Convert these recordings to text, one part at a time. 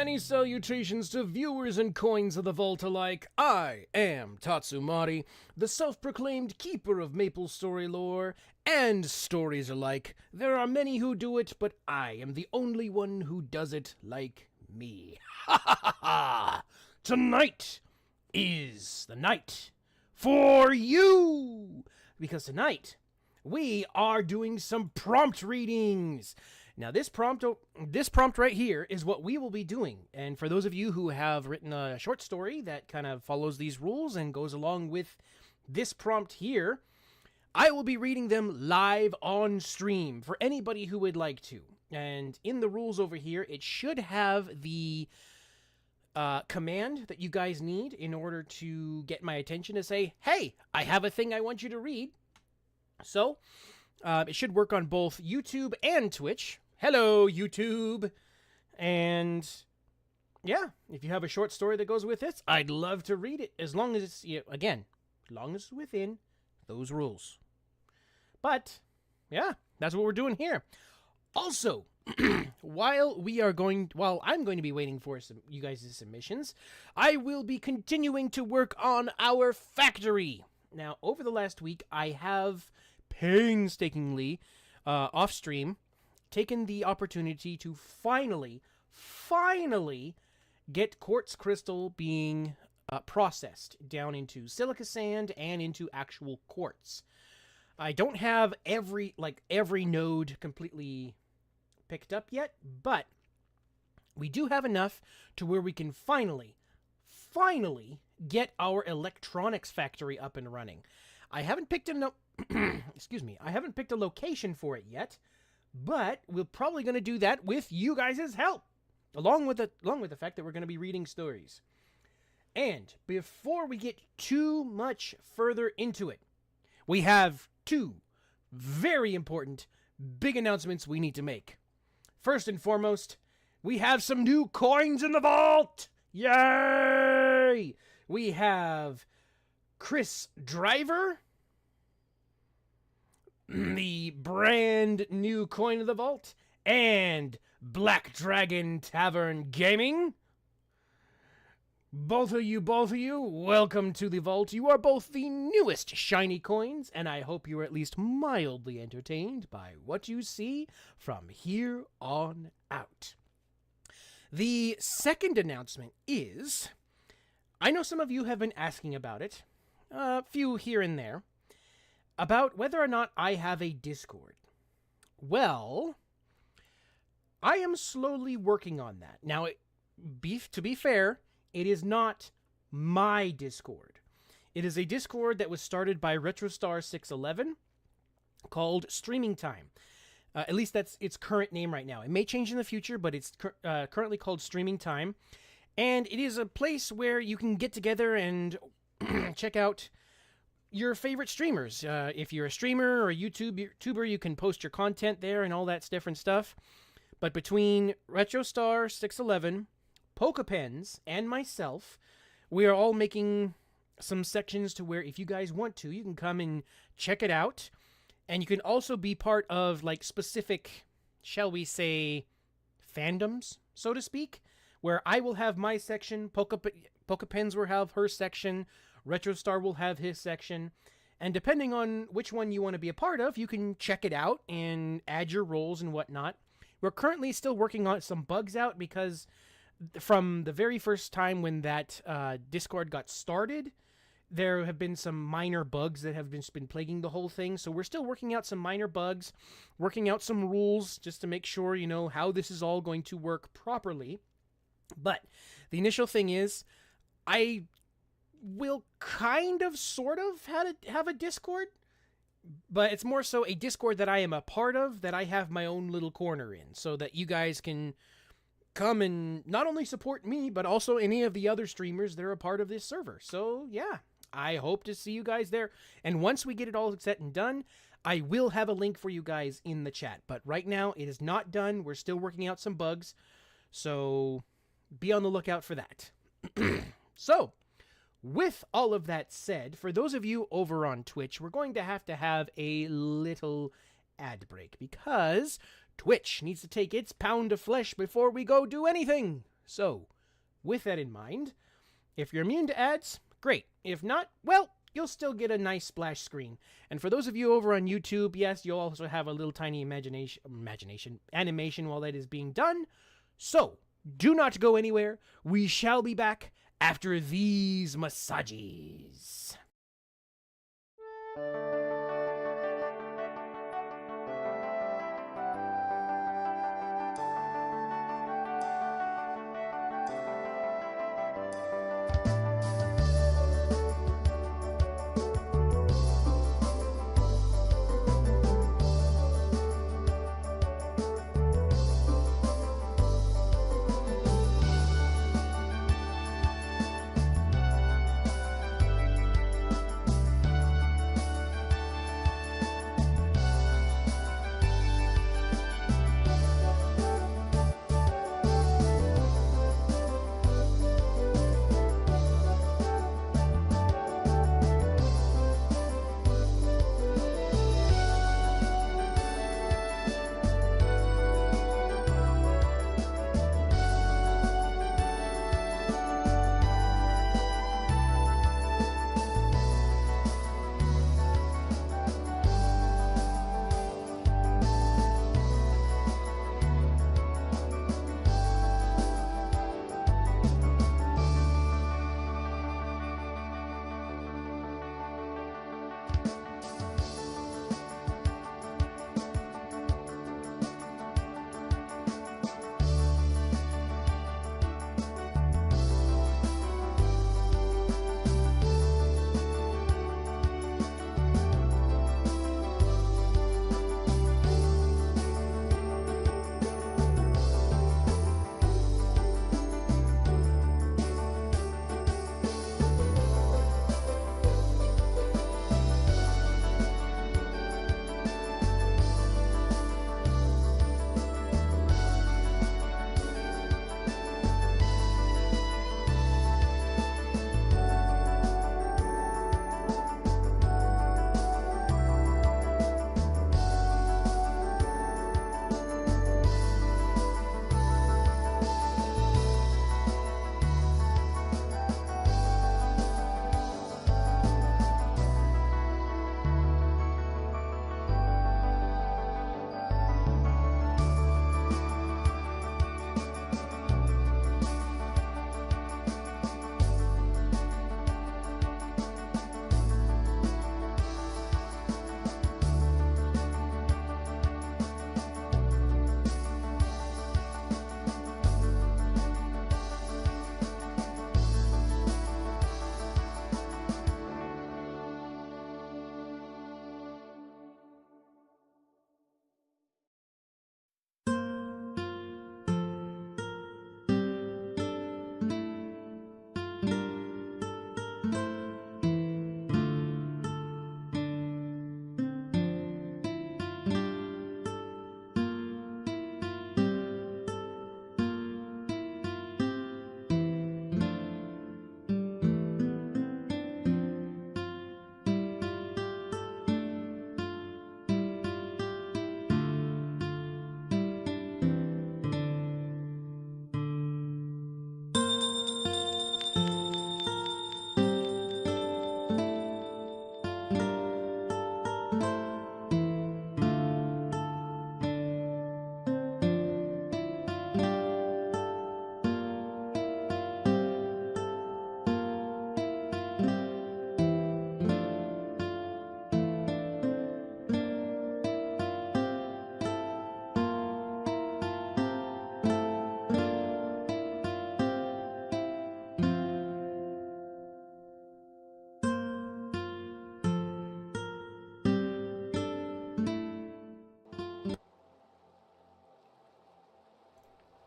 Many salutations to viewers and coins of the vault alike. I am Tatsumari, the self-proclaimed keeper of Maple Story lore and stories alike. There are many who do it, but I am the only one who does it like me. Ha ha ha ha! Tonight is the night for you! Because tonight, we are doing some prompt readings. Now, this prompt right here is what we will be doing. And for those of you who have written a short story that kind of follows these rules and goes along with this prompt here, I will be reading them live on stream for anybody who would like to. And in the rules over here, it should have the command that you guys need in order to get my attention to say, hey, I have a thing I want you to read. So, it should work on both YouTube and Twitch. Hello, YouTube. And yeah, if you have a short story that goes with this, I'd love to read it as long as it's, again, as long as it's within those rules. But yeah, that's what we're doing here. Also, while I'm going to be waiting for you guys' submissions, I will be continuing to work on our factory. Now, over the last week, I have painstakingly, off stream, taken the opportunity to finally get quartz crystal being processed down into silica sand and into actual quartz. I don't have every node completely picked up yet, but we do have enough to where we can finally get our electronics factory up and running. I haven't picked I haven't picked a location for it yet, but we're probably going to do that with you guys' help, along with the fact that we're going to be reading stories. And before we get too much further into it, we have two very important big announcements we need to make. First and foremost, we have some new coins in the vault! Yay! We have Chris Driver, the brand new coin of the vault, and Black Dragon Tavern Gaming. Both of you, welcome to the vault. You are both the newest shiny coins, and I hope you are at least mildly entertained by what you see from here on out. The second announcement is, I know some of you have been asking about it, a few here and there, about whether or not I have a Discord. Well, I am slowly working on that. Now, to be fair, it is not my Discord. It is a Discord that was started by RetroStar611 called Streaming Time. At least that's its current name right now. It may change in the future, but it's currently called Streaming Time. And it is a place where you can get together and check out your favorite streamers. If you're a streamer or a YouTuber, you can post your content there and all that different stuff. But between RetroStar611, PokePens, and myself, we are all making some sections to where if you guys want to, you can come and check it out. And you can also be part of, specific, shall we say, fandoms, so to speak, where I will have my section, PokePens will have her section, RetroStar will have his section, and depending on which one you want to be a part of, you can check it out and add your roles and whatnot. We're currently still working on some bugs out because from the very first time when that Discord got started, there have been some minor bugs that have been plaguing the whole thing. So we're still working out some minor bugs, working out some rules just to make sure, how this is all going to work properly. But the initial thing is, I will sort of have a Discord, but it's more so a Discord that I am a part of, that I have my own little corner in, so that you guys can come and not only support me, but also any of the other streamers that are a part of this server. So yeah, I hope to see you guys there. And once we get it all set and done, I will have a link for you guys in the chat. But right now, it is not done. We're still working out some bugs. So be on the lookout for that. So, with all of that said, for those of you over on Twitch, we're going to have a little ad break because Twitch needs to take its pound of flesh before we go do anything. So, with that in mind, if you're immune to ads, great. If not, well, you'll still get a nice splash screen. And for those of you over on YouTube, yes, you'll also have a little tiny animation while that is being done. So, do not go anywhere. We shall be back after these massages.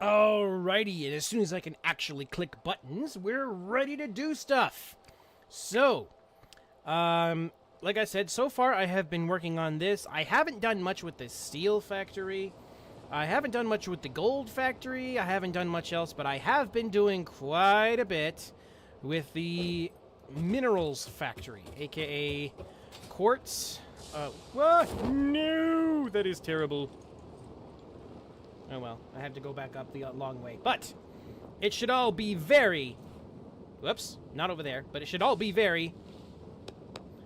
Alrighty, and as soon as I can actually click buttons, we're ready to do stuff. So, like I said, so far I have been working on this. I haven't done much with the steel factory. I haven't done much with the gold factory. I haven't done much else, but I have been doing quite a bit with the minerals factory, aka quartz. What? No, that is terrible. Oh well, I have to go back up the long way. But it should all be very... Whoops, not over there, but it should all be very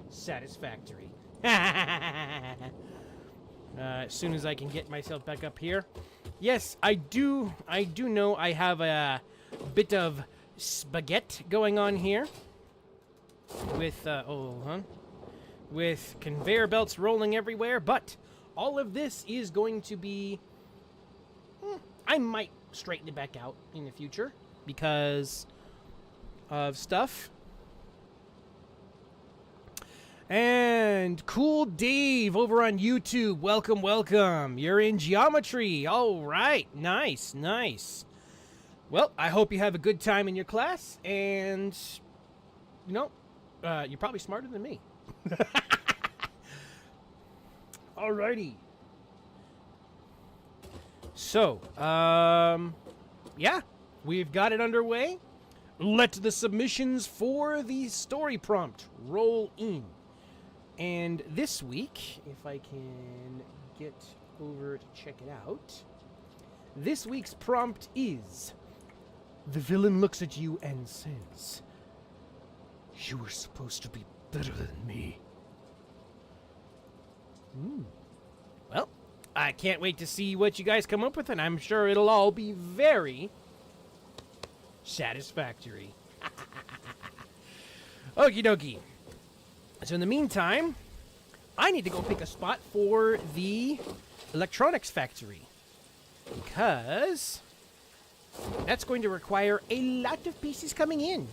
satisfactory. As soon as I can get myself back up here. Yes, I do know I have a bit of spaghetti going on here. With, with conveyor belts rolling everywhere, but all of this is going to be... I might straighten it back out in the future because of stuff. And Cool Dave over on YouTube. Welcome, welcome. You're in geometry. All right. Nice, nice. Well, I hope you have a good time in your class. And, you know, you're probably smarter than me. Alrighty. So, yeah, we've got it underway. Let the submissions for the story prompt roll in. And this week, if I can get over to check it out, this week's prompt is: the villain looks at you and says, "You were supposed to be better than me." Well, I can't wait to see what you guys come up with, and I'm sure it'll all be very satisfactory. Okie dokie. So in the meantime, I need to go pick a spot for the electronics factory, because that's going to require a lot of pieces coming in.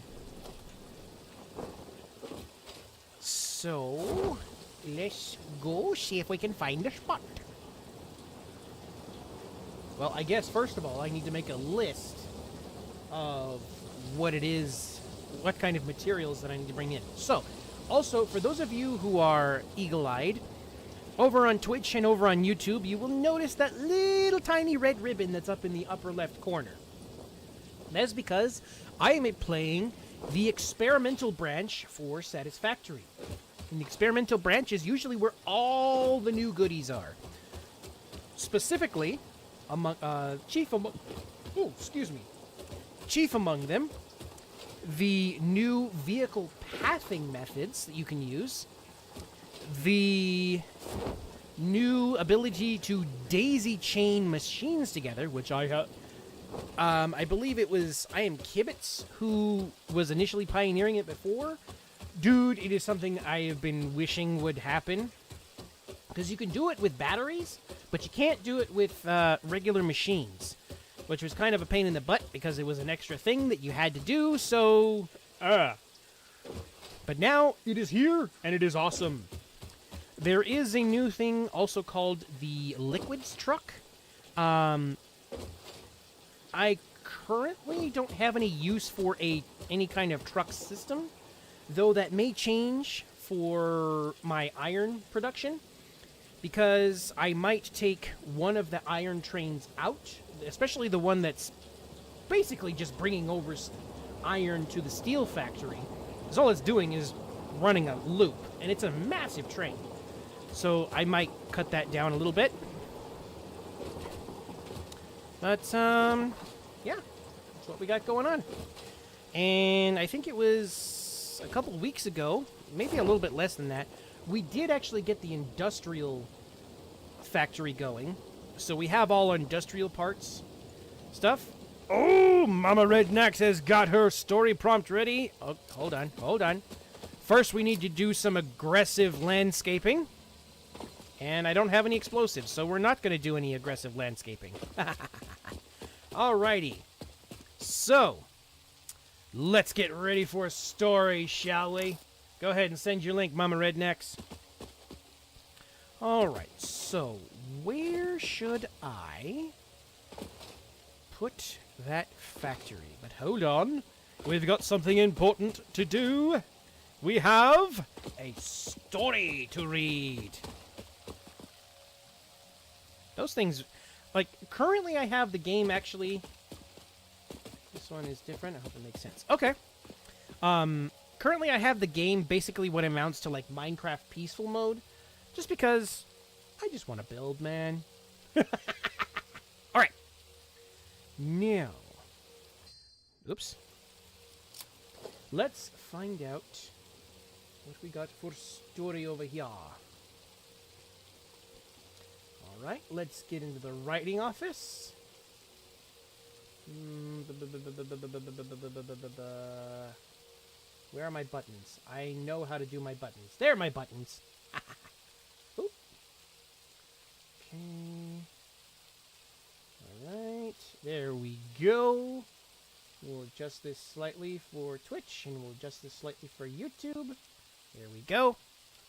So, let's go see if we can find a spot. Well, I guess first of all, I need to make a list of what it is, what kind of materials that I need to bring in. So, also, for those of you who are eagle-eyed, over on Twitch and over on YouTube, you will notice that little tiny red ribbon that's up in the upper left corner. That's because I am playing the experimental branch for Satisfactory. And the experimental branch is usually where all the new goodies are. Specifically, chief among them, the new vehicle pathing methods that you can use, the new ability to daisy chain machines together, which I have. I believe it was I Am Kibitz who was initially pioneering it before. Dude, it is something I have been wishing would happen, because you can do it with batteries, but you can't do it with regular machines, which was kind of a pain in the butt because it was an extra thing that you had to do, so... But now, it is here, and it is awesome. There is a new thing also called the Liquids Truck. I currently don't have any use for any kind of truck system, though that may change for my iron production, because I might take one of the iron trains out, especially the one that's basically just bringing over iron to the steel factory, because all it's doing is running a loop, and it's a massive train. So I might cut that down a little bit. But, yeah, that's what we got going on. And I think it was a couple weeks ago, maybe a little bit less than that, we did actually get the industrial factory going. So we have all our industrial parts stuff. Oh, Mama Rednax has got her story prompt ready. Oh, hold on. First, we need to do some aggressive landscaping. And I don't have any explosives, so we're not going to do any aggressive landscaping. Alrighty. So, let's get ready for a story, shall we? Go ahead and send your link, Mama Rednecks. Alright, so where should I put that factory? But hold on, we've got something important to do. We have a story to read. Those things, like, currently I have the game actually... This one is different. I hope it makes sense. Okay. Currently I have the game basically what amounts to, like, Minecraft Peaceful Mode. Just because I just want to build, man. Alright. Now, Oops. Let's find out what we got for story over here. Alright, let's get into the writing office. Where are my buttons? I know how to do my buttons. There are my buttons. Oop. Okay. Alright, there we go. We'll adjust this slightly for Twitch, and we'll adjust this slightly for YouTube. There we go.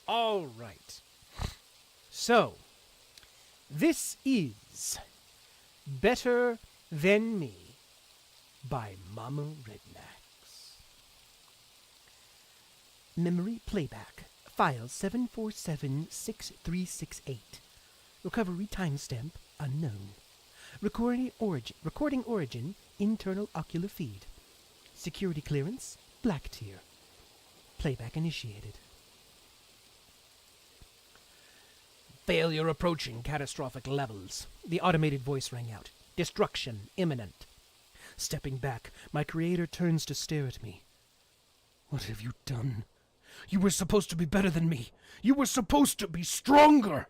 Alright. So, this is Better Than Me by Mama Rednax. Memory playback. File 7476368. Recovery timestamp unknown. Recording origin internal ocular feed. Security clearance black tier. Playback initiated. Failure approaching catastrophic levels. The automated voice rang out. Destruction imminent. Stepping back, my creator turns to stare at me. What have you done? You were supposed to be better than me. You were supposed to be stronger.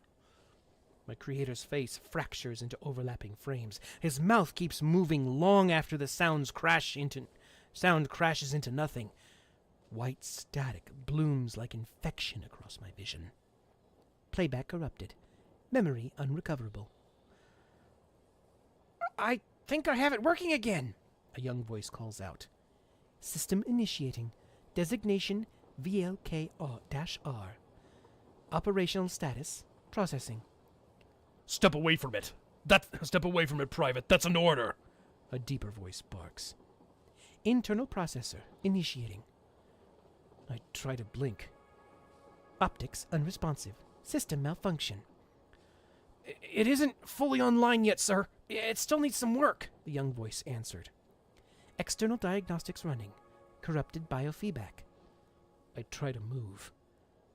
My creator's face fractures into overlapping frames. His mouth keeps moving long after the sound crashes into nothing. White static blooms like infection across my vision. Playback corrupted. Memory unrecoverable. I think I have it working again, a young voice calls out. System initiating. Designation VLK-R. Operational status processing. Step away from it. Step away from it, Private. That's an order. A deeper voice barks. Internal processor initiating. I try to blink. Optics unresponsive. System malfunction. It isn't fully online yet, sir. It still needs some work, the young voice answered. External diagnostics running. Corrupted biofeedback. I try to move.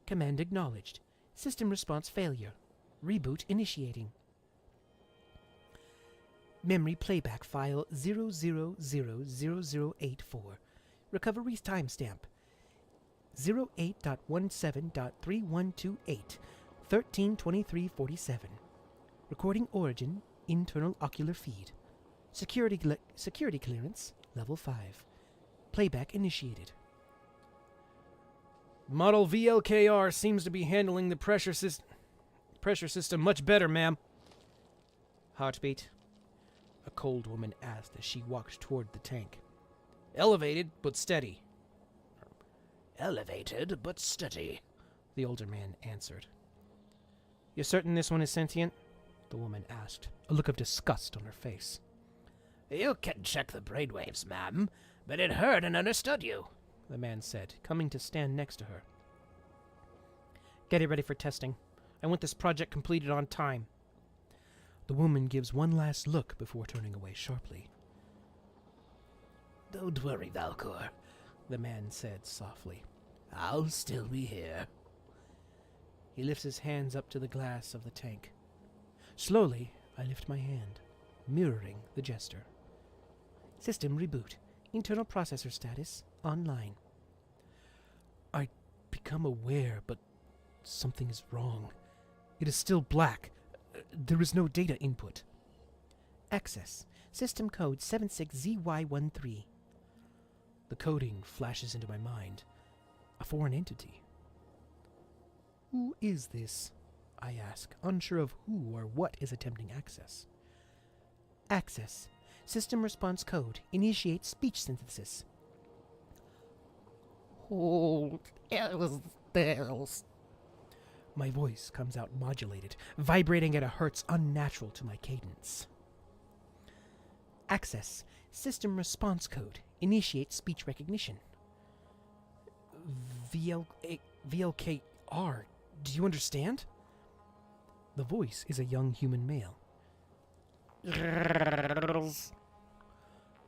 Command acknowledged. System response failure. Reboot initiating. Memory playback file 0000084. Recovery timestamp 08.17.3128 13:23:47. Recording origin internal ocular feed. Security clearance level 5. Playback initiated. Model VLKR seems to be handling the pressure system much better, ma'am. Heartbeat? A cold woman asked as she walked toward the tank. Elevated, but steady. Elevated, but steady, the older man answered. You're certain this one is sentient? The woman asked, a look of disgust on her face. You can check the brainwaves, ma'am, but it heard and understood you, the man said, coming to stand next to her. Get it ready for testing. I want this project completed on time. The woman gives one last look before turning away sharply. Don't worry, Valcor, the man said softly. I'll still be here. He lifts his hands up to the glass of the tank. Slowly, I lift my hand, mirroring the gesture. System reboot. Internal processor status online. I become aware, but something is wrong. It is still black. There is no data input. Access. System code 76ZY13. The coding flashes into my mind. A foreign entity. Who is this? I ask, unsure of who or what is attempting access. Access. System response code. Initiate speech synthesis. Hold else. My voice comes out modulated, vibrating at a hertz unnatural to my cadence. Access. System response code. Initiate speech recognition. VLKR. Do you understand? The voice is a young human male.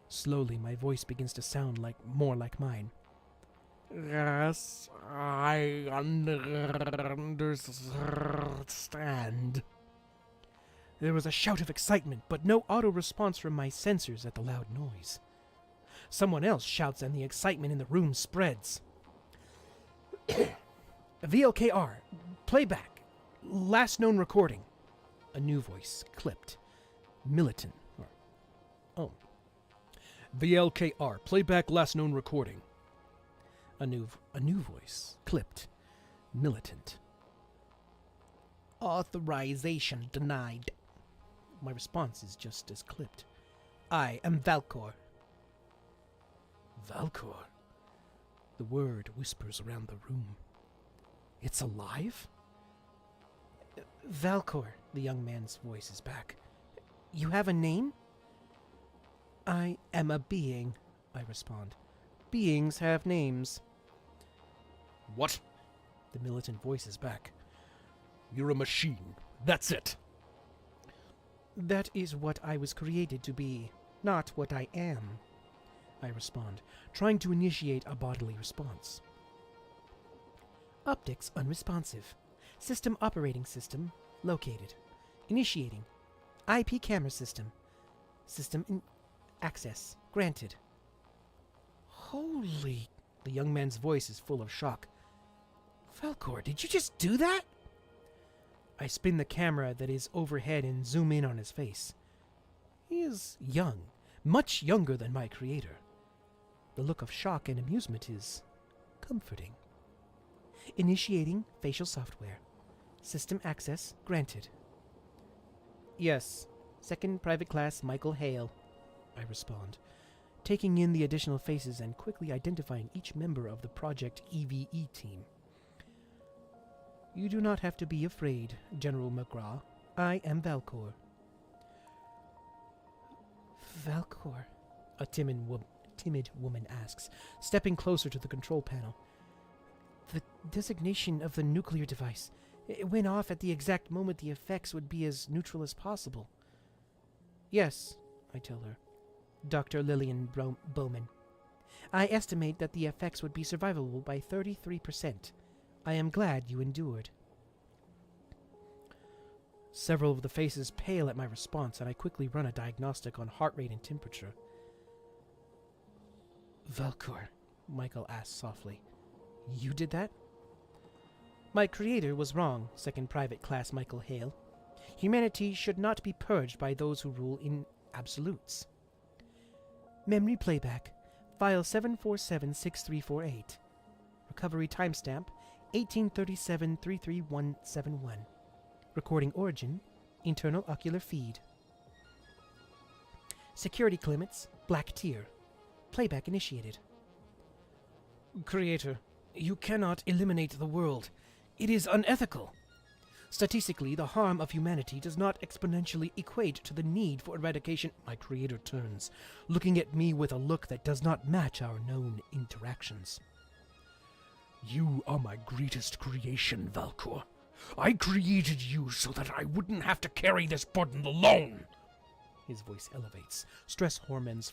Slowly, my voice begins to sound more like mine. Yes, I understand. There was a shout of excitement, but no auto response from my sensors at the loud noise. Someone else shouts and the excitement in the room spreads. VLKR, playback, last known recording. A new voice, clipped. Militant. Oh. VLKR, playback last known recording. A new voice, clipped. Militant. Authorization denied. My response is just as clipped. I am Valcor. Valcor? The word whispers around the room. It's alive? Valcor, the young man's voice is back. You have a name? I am a being, I respond. Beings have names. What? The militant voice is back. You're a machine. That's it. That is what I was created to be, not what I am, I respond, trying to initiate a bodily response. Optics unresponsive. System operating system located. Initiating. IP camera system. System access granted. Holy... The young man's voice is full of shock. Valcor, did you just do that? I spin the camera that is overhead and zoom in on his face. He is young, much younger than my creator. The look of shock and amusement is comforting. Initiating facial software. System access granted. Yes, Second Private Class Michael Hale, I respond, taking in the additional faces and quickly identifying each member of the Project EVE team. You do not have to be afraid, General McGraw. I am Valcor. Valcor? A timid woman asks, stepping closer to the control panel. The designation of the nuclear device. It went off at the exact moment the effects would be as neutral as possible. Yes, I tell her. Dr. Lillian Bowman. I estimate that the effects would be survivable by 33%. I am glad you endured. Several of the faces pale at my response, and I quickly run a diagnostic on heart rate and temperature. Valcor, Michael asks softly. You did that? My creator was wrong, Second Private Class Michael Hale. Humanity should not be purged by those who rule in absolutes. Memory playback, file 7476348. Recovery timestamp, 1837-33171. Recording origin, internal ocular feed. Security clements, black tier. Playback initiated. Creator, you cannot eliminate the world. It is unethical. Statistically, the harm of humanity does not exponentially equate to the need for eradication. My creator turns, looking at me with a look that does not match our known interactions. You are my greatest creation, Valcor. I created you so that I wouldn't have to carry this burden alone. His voice elevates, stress hormones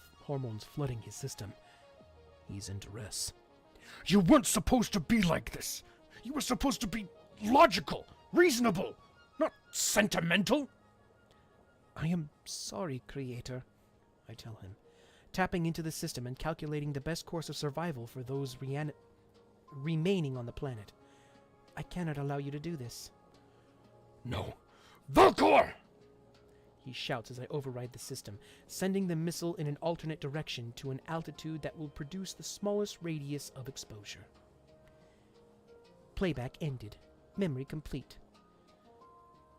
flooding his system. He's in duress. You weren't supposed to be like this. You were supposed to be logical, reasonable, not sentimental. I am sorry, Creator, I tell him, tapping into the system and calculating the best course of survival for those remaining on the planet. I cannot allow you to do this. No. Valcor! He shouts as I override the system, sending the missile in an alternate direction to an altitude that will produce the smallest radius of exposure. Playback ended. Memory complete.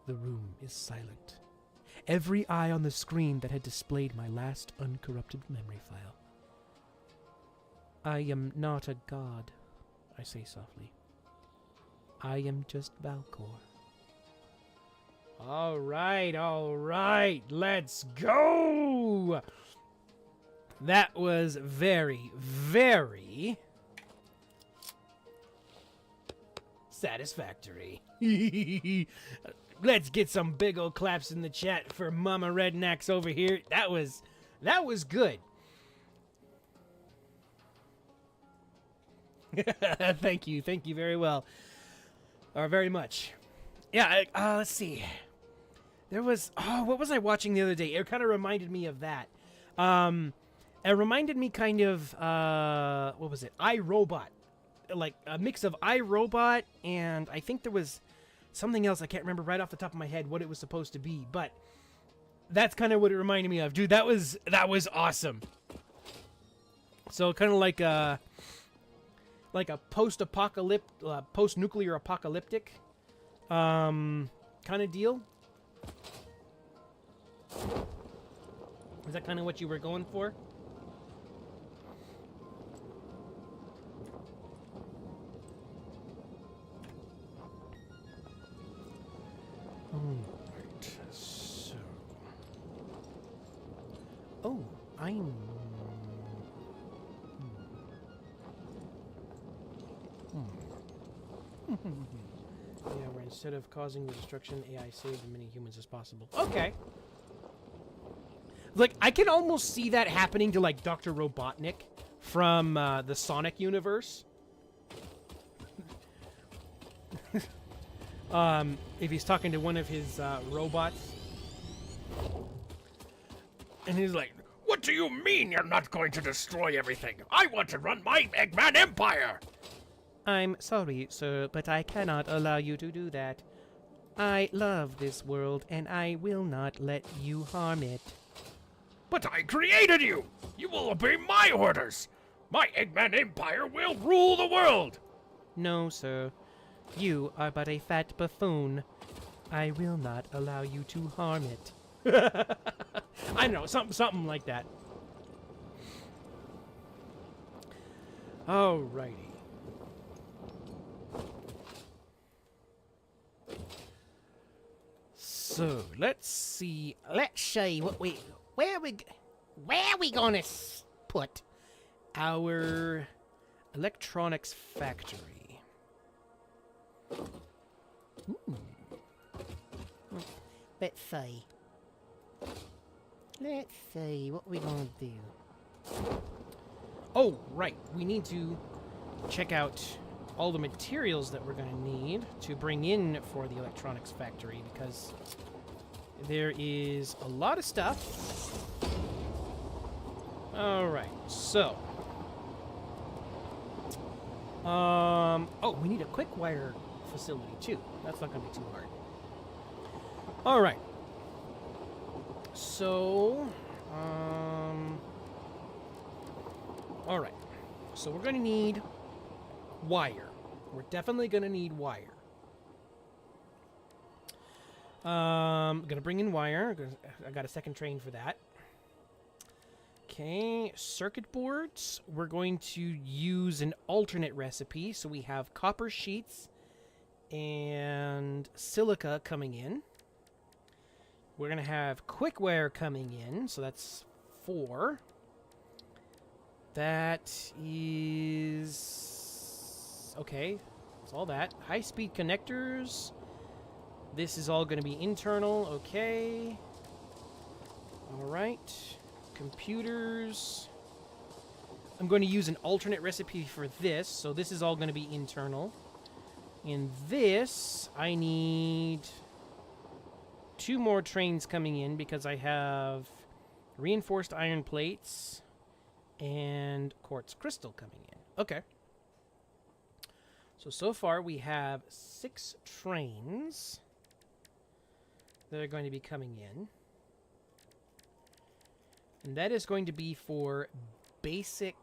The room is silent. Every eye on the screen that had displayed my last uncorrupted memory file. I am not a god, I say softly. I am just Valcor. All right, let's go! That was very, very satisfactory. Let's get some big old claps in the chat for Mama Rednecks over here. That was good. Thank you very well. Or very much. Yeah, let's see. There was, what was I watching the other day? It kind of reminded me of that. It reminded me kind of, what was it? iRobot. Like a mix of iRobot and I think there was something else. I can't remember right off the top of my head what it was supposed to be, but that's kind of what it reminded me of. Dude, that was awesome. So kind of like a post-nuclear apocalyptic kind of deal. Is that kind of what you were going for? Alright, so... Oh, I'm... Yeah, where instead of causing the destruction, AI saved as many humans as possible. Okay. Like, I can almost see that happening to, like, Dr. Robotnik from the Sonic universe. If he's talking to one of his robots. And he's like, "What do you mean you're not going to destroy everything? I want to run my Eggman Empire!" I'm sorry, sir, but I cannot allow you to do that. I love this world, and I will not let you harm it. But I created you! You will obey my orders! My Eggman Empire will rule the world! No, sir. You are but a fat buffoon. I will not allow you to harm it. I don't know, something like that. Alrighty. So let's see. Let's see what where are we gonna put our electronics factory? Let's see. Let's see what we gonna do. Oh, right. We need to check out all the materials that we're going to need to bring in for the electronics factory, because there is a lot of stuff. All right, so oh, we need a quick wire facility too. That's not going to be too hard. All right, so all right, so we're going to need wire. We're definitely going to need wire. Gonna bring in wire. I got a second train for that. Okay, circuit boards. We're going to use an alternate recipe. So we have copper sheets and silica coming in. We're going to have quick wire coming in. So that's 4. That is... Okay, that's all that. High-speed connectors. This is all going to be internal. Okay. All right. Computers. I'm going to use an alternate recipe for this, so this is all going to be internal. In this, I need 2 more trains coming in because I have reinforced iron plates and quartz crystal coming in. Okay. So far we have 6 trains that are going to be coming in. And that is going to be for basic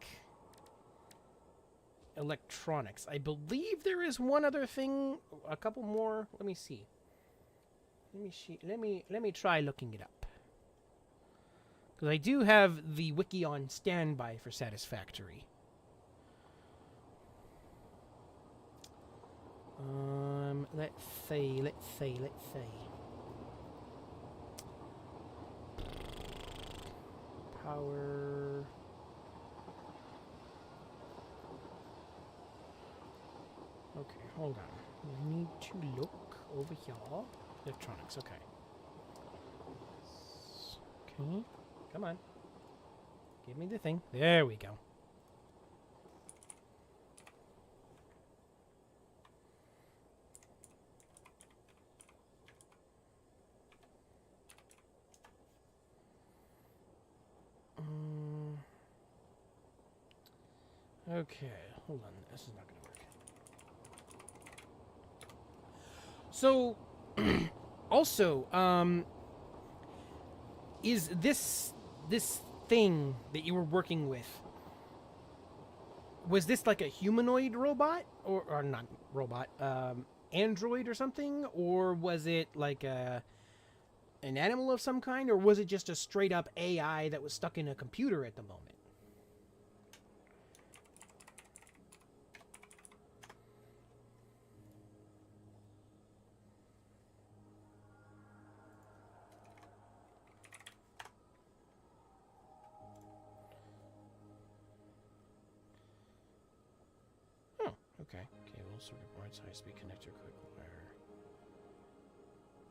electronics. I believe there is one other thing, a couple more. Let me see. Let me try looking it up. Because I do have the wiki on standby for Satisfactory. Let's see. Power. Okay, hold on. We need to look over here. Electronics, okay. Okay, come on. Give me the thing. There we go. Okay, hold on. This is not gonna work. So, also, is this thing that you were working with, was this like a humanoid robot or not robot, android or something, or was it like an animal of some kind, or was it just a straight up AI that was stuck in a computer at the moment? Okay. Cable, circuit boards, high-speed connector, quick wire.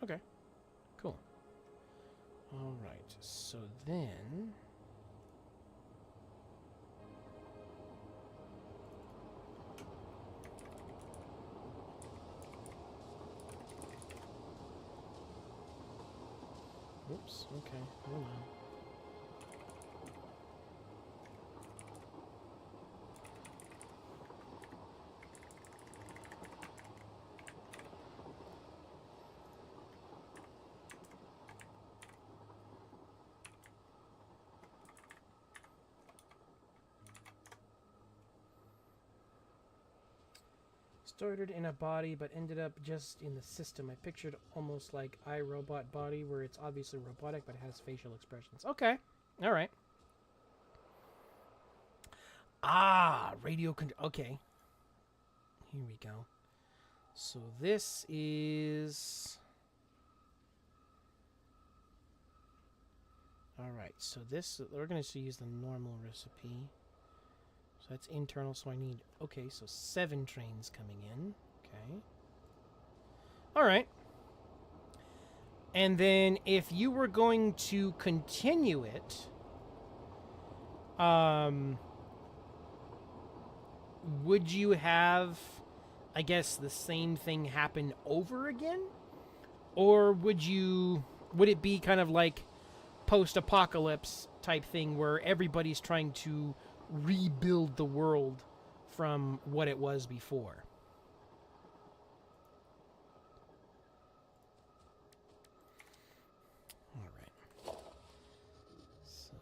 Okay. Cool. All right. So then, oops. Okay. Hold on. Started in a body, but ended up just in the system. I pictured almost like iRobot body, where it's obviously robotic, but has facial expressions. Okay. All right. Ah, radio control. Okay. Here we go. So this is... All right. So this, we're going to use the normal recipe. So that's internal, so I need... Okay, so 7 trains coming in. Okay. All right. And then if you were going to continue it, would you have, I guess, the same thing happen over again? Or would it be kind of like post-apocalypse type thing where everybody's trying to rebuild the world from what it was before? All right. So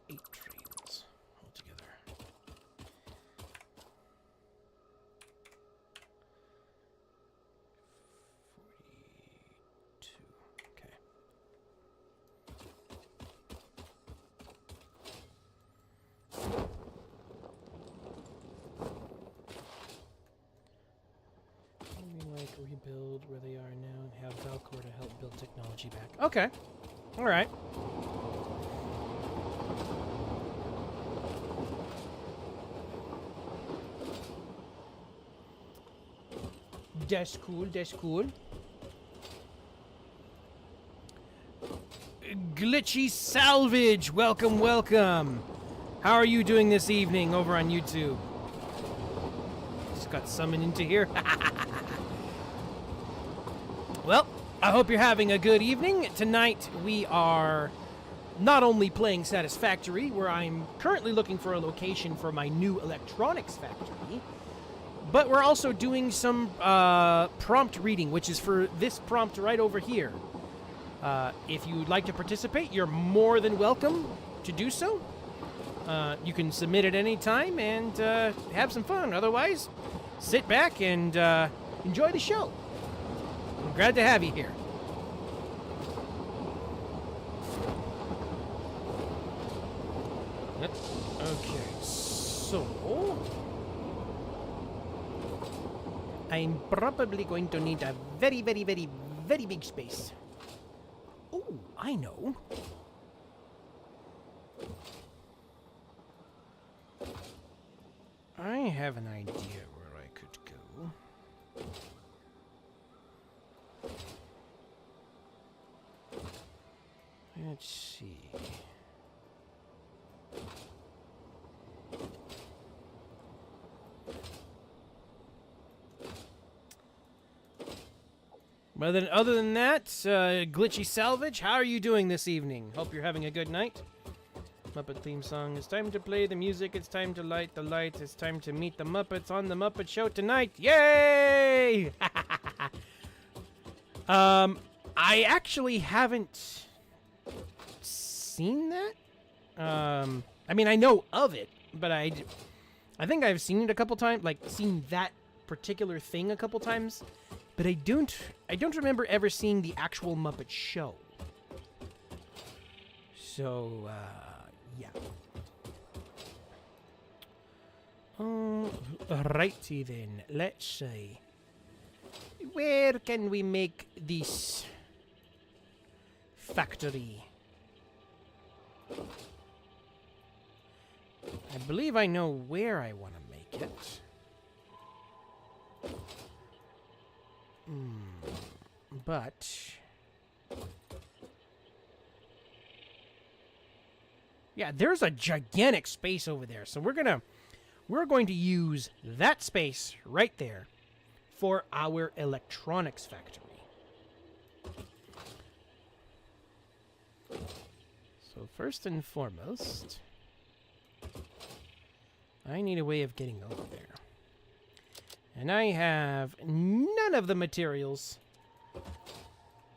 they need 8 trains altogether. 42. Okay. Rebuild where they are now and have Valcor to help build technology back. Okay. All right. That's cool. That's cool. Glitchy Salvage. Welcome, welcome. How are you doing this evening over on YouTube? Just got summoned into here. Well, I hope you're having a good evening. Tonight we are not only playing Satisfactory, where I'm currently looking for a location for my new electronics factory, but we're also doing some prompt reading, which is for this prompt right over here. If you'd like to participate, you're more than welcome to do so. You can submit at any time and have some fun. Otherwise, sit back and enjoy the show. I'm glad to have you here. Okay, so I'm probably going to need a very, very, very, very big space. Oh, I know. I have an idea where I could go. Let's see. But then, other than that, Glitchy Salvage, how are you doing this evening? Hope you're having a good night. Muppet theme song. It's time to play the music. It's time to light the lights. It's time to meet the Muppets on the Muppet Show tonight. Yay! I actually haven't seen that. I mean, I know of it, but I think I've seen it a couple times, like seen that particular thing a couple times, but I don't remember ever seeing the actual Muppet Show. So, yeah. Righty then. Let's see. Where can we make this factory? I believe I know where I want to make it. But... yeah, there's a gigantic space over there. So we're going to use that space right there for our electronics factory. So first and foremost, I need a way of getting over there. And I have none of the materials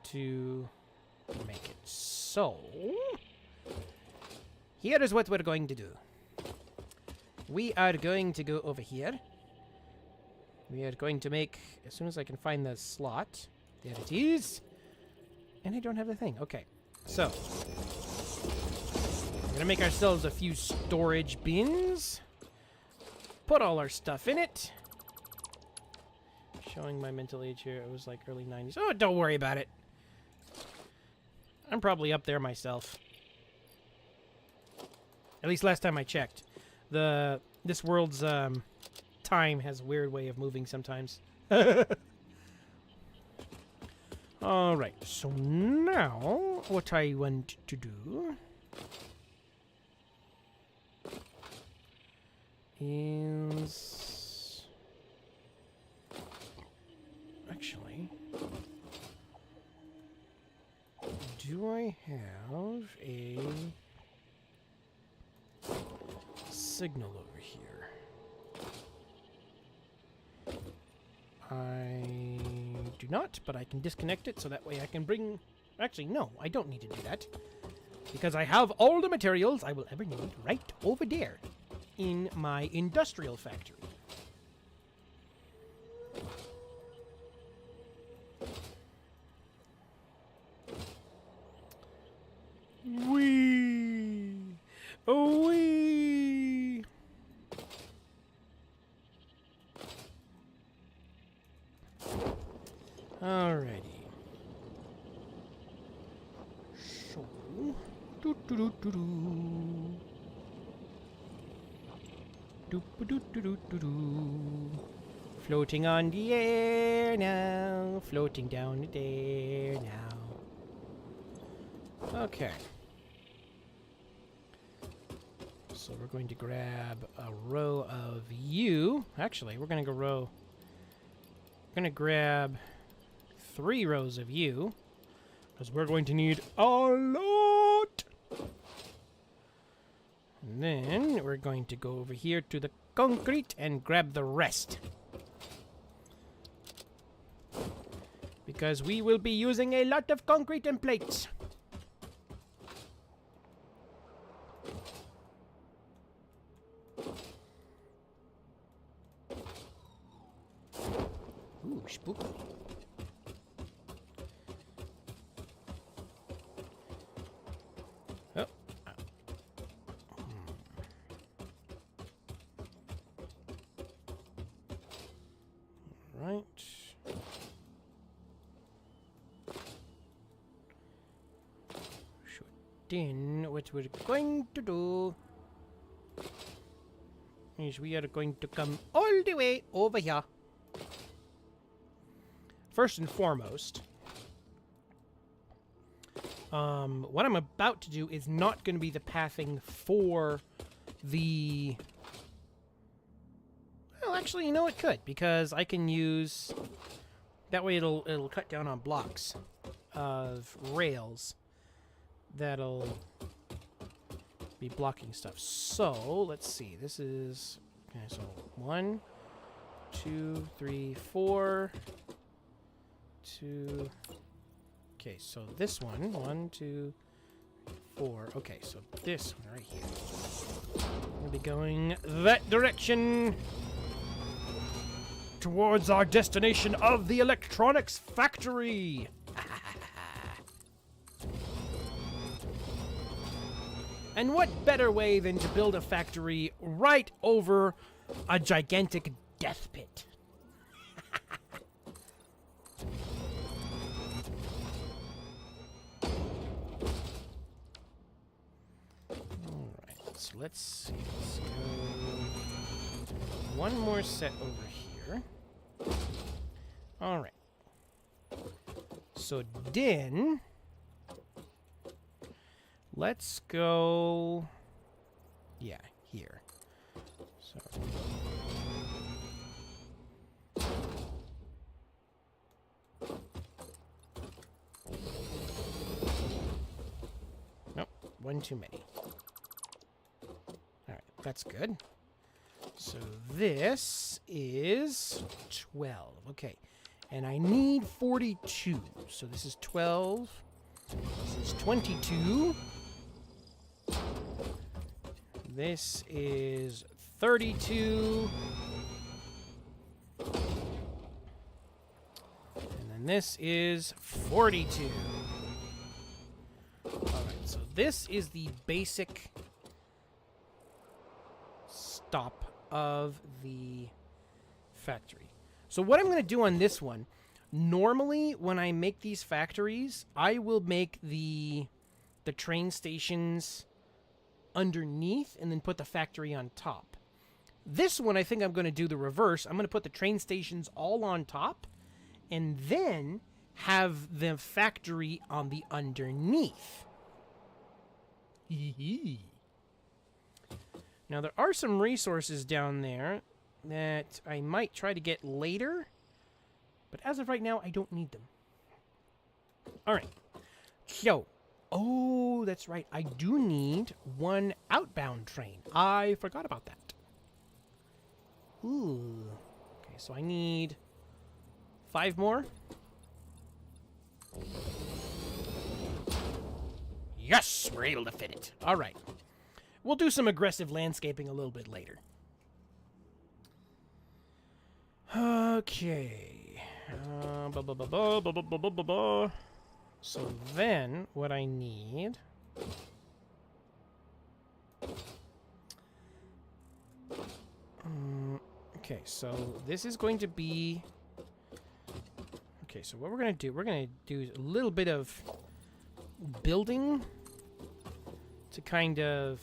to make it. So, here is what we're going to do. We are going to go over here. We are going to make, as soon as I can find the slot. There it is. And I don't have the thing. Okay. So, we're going to make ourselves a few storage bins. Put all our stuff in it. Showing my mental age here. It was like early 90s. Oh, don't worry about it. I'm probably up there myself. At least last time I checked. This world's time has a weird way of moving sometimes. Alright, so now what I want to do is actually, do I have a signal over here? I do not, but I can disconnect it so that way I can bring... actually, no, I don't need to do that. Because I have all the materials I will ever need right over there in my industrial factory. Wee! Oh, wee! Alrighty. So, floating on the air now, floating down the air now. Okay. So we're going to grab a row of you. Actually, we're going to go row. We're going to grab 3 rows of you, because we're going to need a lot. And then we're going to go over here to the concrete and grab the rest, because we will be using a lot of concrete and plates. Ooh, spooky. Oh. Right. So then what we're going to do is we are going to come all the way over here. First and foremost, what I'm about to do is not going to be the pathing for the... well, actually, you know, it could, because I can use... that way it'll cut down on blocks of rails that'll be blocking stuff. So, let's see. This is... Okay, so 1, 2, 3, 4. 2... Okay, so this one. 1, 2, 4. Okay, so this one right here. We'll be going that direction. Towards our destination of the electronics factory. And what better way than to build a factory right over a gigantic death pit? Alright, so let's see. Let's go one more set over here. Alright. So then... Let's go... Yeah, here. So... Nope, one too many. Alright, that's good. So this is 12. Okay. And I need 42. So this is 12. This is 22. This is 32. And then this is 42. Alright, so this is the basic stop of the factory. So what I'm going to do on this one, normally when I make these factories, I will make the train stations underneath and then put the factory on top. This one, I think I'm going to do the reverse. I'm going to put the train stations all on top and then have the factory on the underneath. Now, there are some resources down there that I might try to get later, but as of right now, I don't need them. All right. So, oh, that's right. I do need one outbound train. I forgot about that. Ooh. Okay, so I need 5 more. Yes, we're able to fit it. All right. We'll do some aggressive landscaping a little bit later. Okay. So then, what I need... okay, so this is going to be... Okay, so what we're going to do a little bit of building to kind of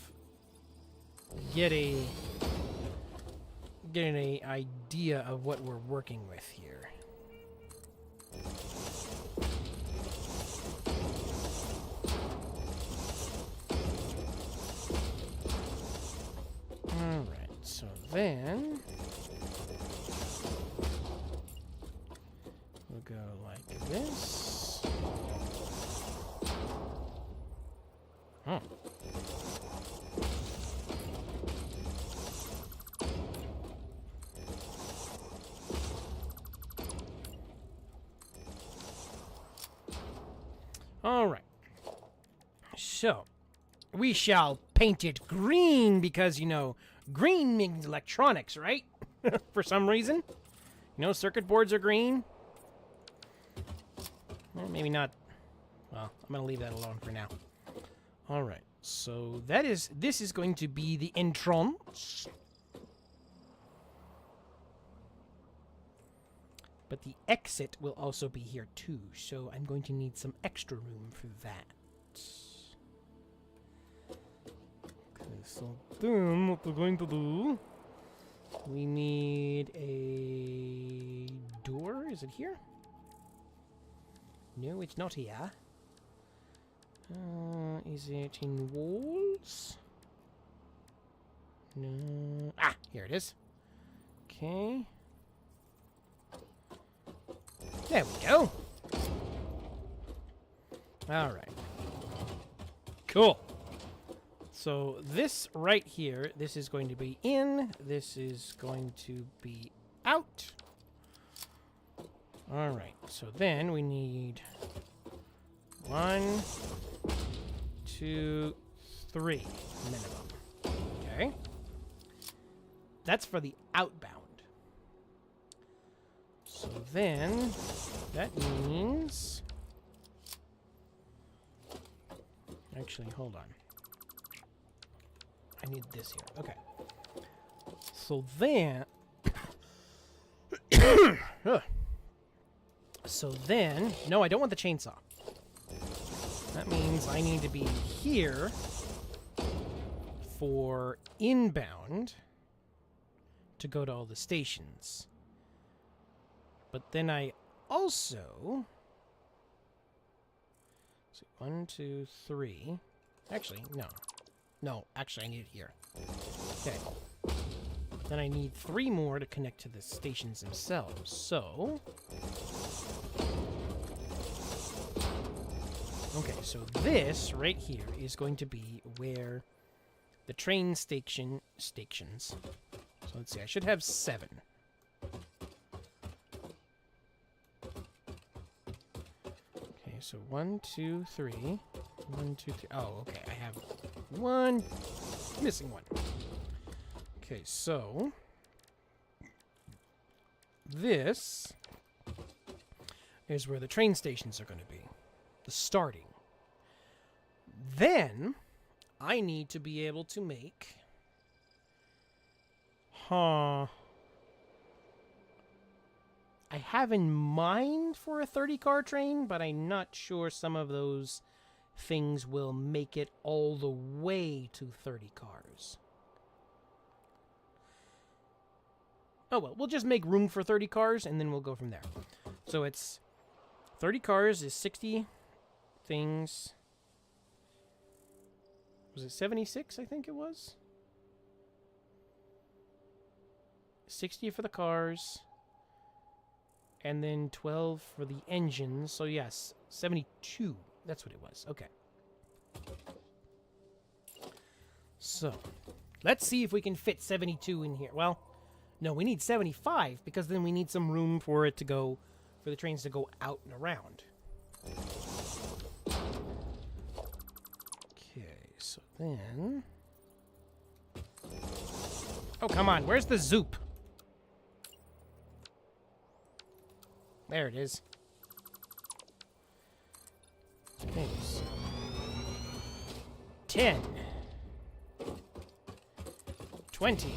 get an idea of what we're working with here. Alright, so then we'll go like this. Huh. All right. So, we shall paint it green because, you know, green means electronics, right? For some reason. You know, circuit boards are green. Well, maybe not. Well, I'm going to leave that alone for now. All right. So, this is going to be the entrance. But the exit will also be here too, so I'm going to need some extra room for that. Okay, so then what we're going to do, we need a door. Is it here? No, it's not here. Is it in walls? No. Ah, here it is. Okay. There we go. All right. Cool. So this right here, this is going to be in, this is going to be out. All right, so then we need 1, 2, 3 minimum. Okay. That's for the outbound. So then that means... Actually, hold on. I need this here. Okay. So then... So then... No, I don't want the chainsaw. That means I need to be here for inbound to go to all the stations. But then I also... So 1, 2, 3... Actually, no. No, actually I need it here. Okay. Then I need 3 more to connect to the stations themselves. So... Okay, so this right here is going to be where the train stations... So let's see, I should have 7. Okay, so 1, 2, 3. 1, 2, 3. Oh, okay, I have 1. Missing 1. Okay, so... This is where the train stations are going to be. The starting. Then, I need to be able to make... I have in mind for a 30-car train, but I'm not sure some of those things will make it all the way to 30 cars. Oh well, we'll just make room for 30 cars, and then we'll go from there. So it's 30 cars is 60 things. Was it 76, I think it was? 60 for the cars. And then 12 for the engines. So yes, 72. That's what it was. Okay. So, let's see if we can fit 72 in here. Well, no, we need 75 because then we need some room for it to go, for the trains to go out and around. Okay, so then... Oh, come on. Where's the Zoop? There it is. Okay, so 10. 20.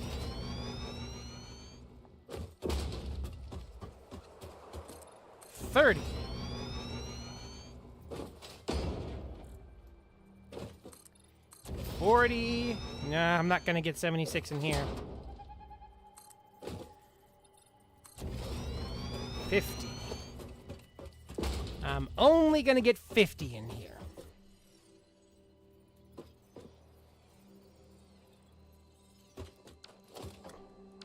30. 40. Nah, I'm not gonna get 76 in here. 50. I'm only gonna get 50 in here.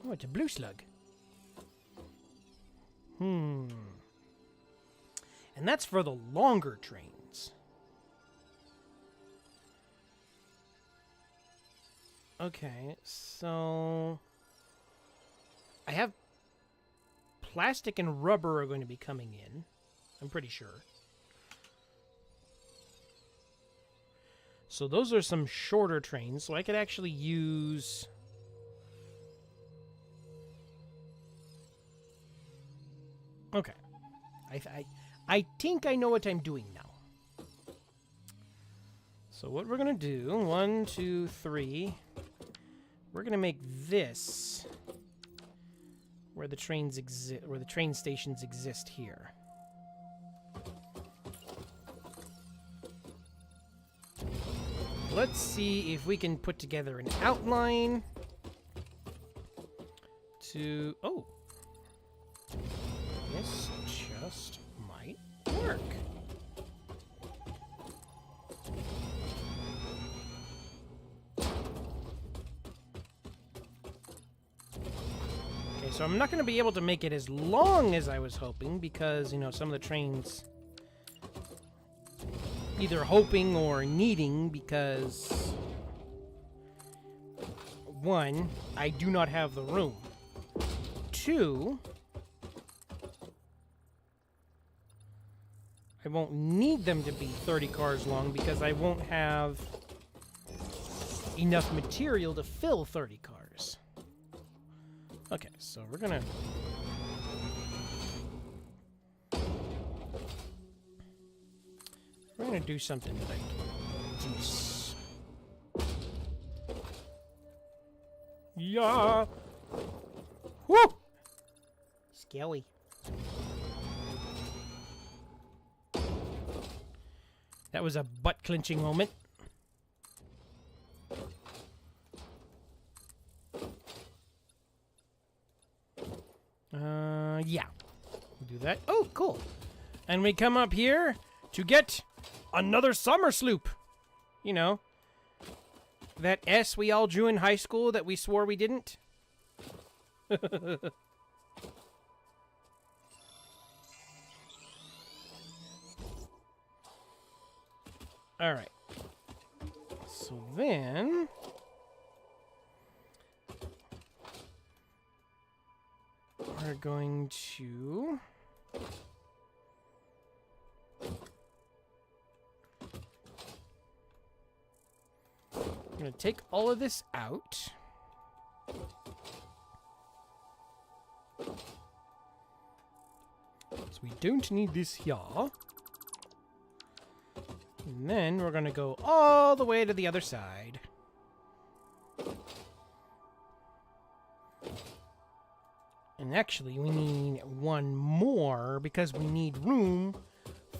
Oh, it's a blue slug. And that's for the longer trains. Okay, so... I have... Plastic and rubber are going to be coming in. I'm pretty sure. So those are some shorter trains, so I could actually use... Okay. I think I know what I'm doing now. So what we're going to do, 1, 2, 3, we're going to make this where the trains exist, where the train stations exist here. Let's see if we can put together an outline to... Oh! This just might work. Okay, so I'm not going to be able to make it as long as I was hoping because, you know, some of the trains... Either hoping or needing because one, I do not have the room. Two, I won't need them to be 30 cars long because I won't have enough material to fill 30 cars. Okay, so we're gonna... We're gonna do something like this. Yeah! Woo! Scary. That was a butt-clenching moment. Yeah. We'll do that. Oh, cool. And we come up here to get another summer sloop. You know, that S we all drew in high school that we swore we didn't. All right. So then... we're going to... I'm going to take all of this out. So we don't need this here. And then we're going to go all the way to the other side. And actually, we need one more because we need room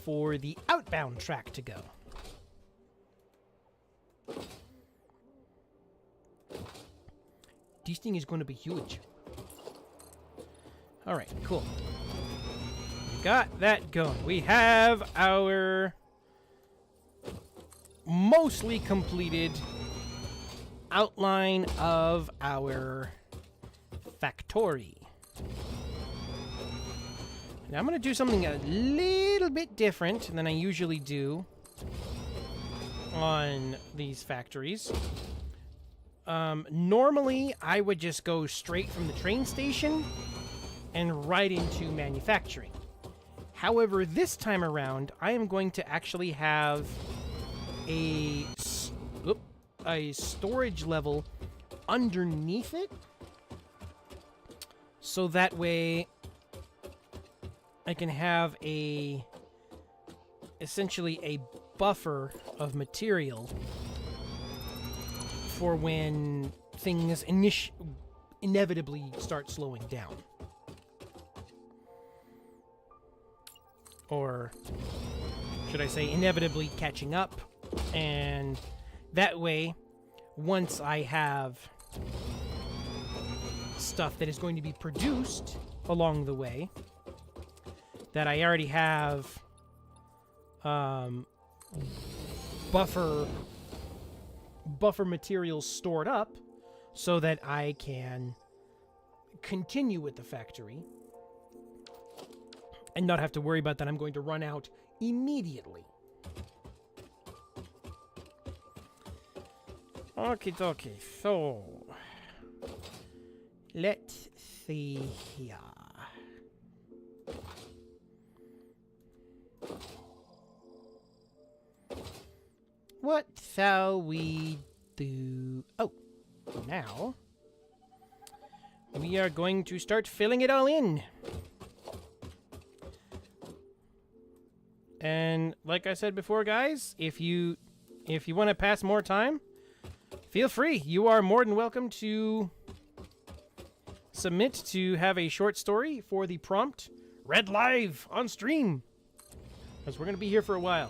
for the outbound track to go. This thing is going to be huge. All right, cool. We got that going. We have our mostly completed outline of our factory. Now I'm going to do something a little bit different than I usually do on these factories. Normally, I would just go straight from the train station and right into manufacturing. However, this time around, I am going to actually have a storage level underneath it, so that way I can have essentially a buffer of material for when things inevitably start slowing down. Or should I say inevitably catching up. And that way, once I have stuff that is going to be produced along the way, that I already have buffer materials stored up so that I can continue with the factory and not have to worry about that I'm going to run out immediately. Okie dokie, so let's see here. What shall we do? Oh, now we are going to start filling it all in. And like I said before, guys, if you want to pass more time, feel free. You are more than welcome to submit to have a short story for the prompt read live on stream, because we're going to be here for a while.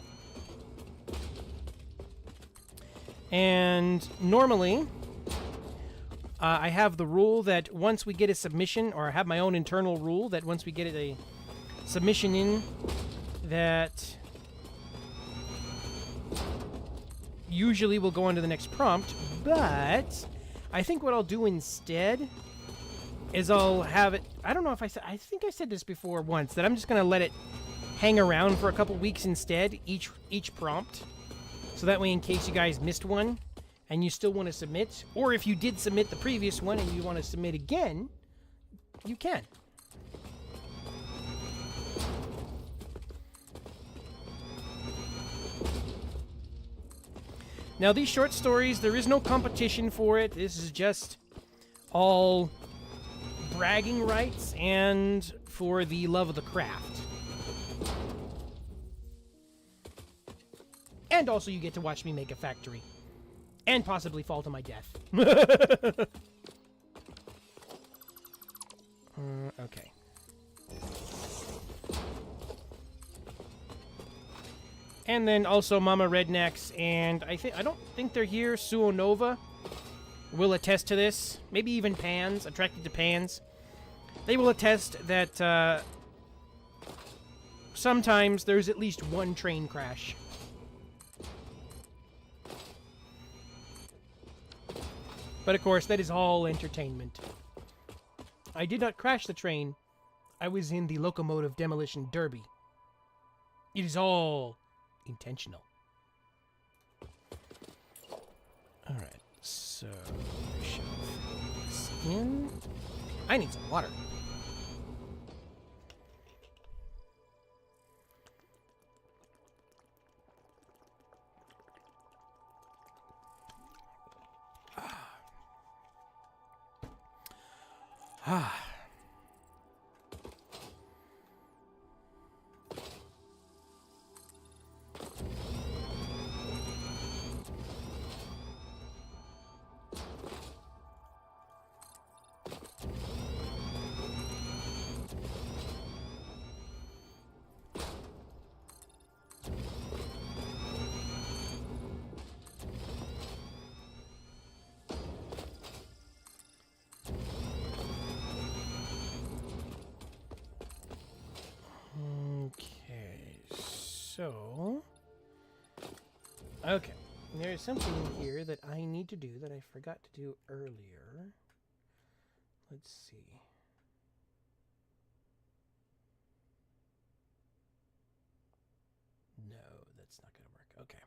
And normally, I have the rule that once we get a submission, or I have my own internal rule that once we get a submission in, that usually we'll go on to the next prompt. But I think what I'll do instead is I'll have it... I don't know if I said... I think I said this before once, that I'm just going to let it hang around for a couple weeks instead, each prompt. So that way, in case you guys missed one and you still want to submit, or if you did submit the previous one and you want to submit again, you can. Now, these short stories, there is no competition for it. This is just all bragging rights and for the love of the craft. And also, you get to watch me make a factory. And possibly fall to my death. Okay. And then also Mama Rednecks, and I don't think they're here. Suonova will attest to this. Maybe even Pans, attracted to Pans. They will attest that sometimes there's at least one train crash. But of course, that is all entertainment. I did not crash the train. I was in the locomotive demolition derby. It is all intentional. Alright, so we shall fill this in. I need some water. Ah. So, okay, there's something here that I need to do that I forgot to do earlier. Let's see. No, that's not going to work. Okay.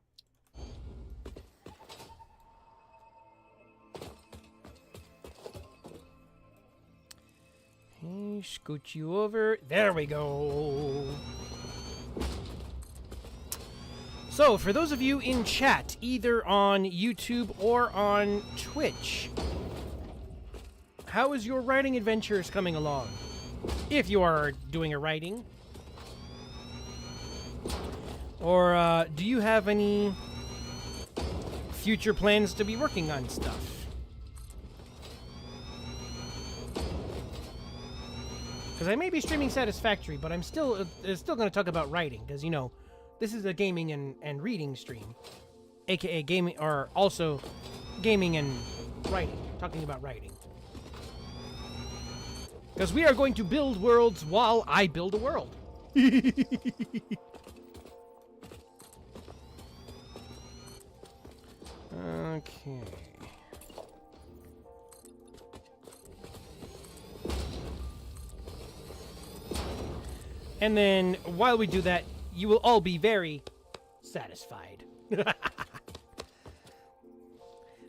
Hey, scoot you over. There we go. So, for those of you in chat, either on YouTube or on Twitch, how is your writing adventures coming along? If you are doing a writing. Or do you have any future plans to be working on stuff? Because I may be streaming Satisfactory, but I'm still going to talk about writing, because, you know, this is a gaming and reading stream, aka gaming, or also gaming and writing, talking about writing. Because we are going to build worlds while I build a world. Okay. And then, while we do that, you will all be very satisfied.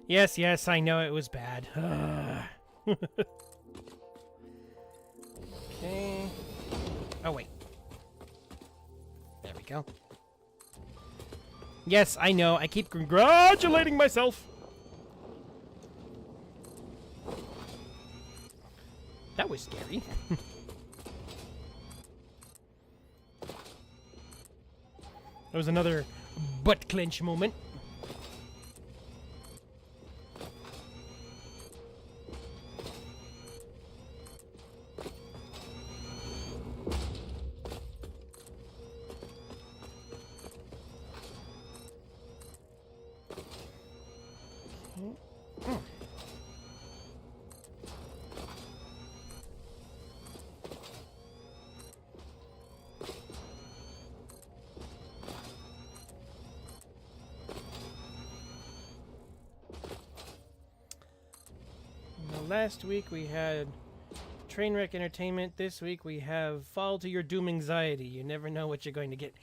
Yes, yes, I know it was bad. Okay. Oh, wait. There we go. Yes, I know. I keep congratulating myself. That was scary. That was another butt clench moment. Last week we had Trainwreck Entertainment. This week we have Fall to Your Doom Anxiety. You never know what you're going to get.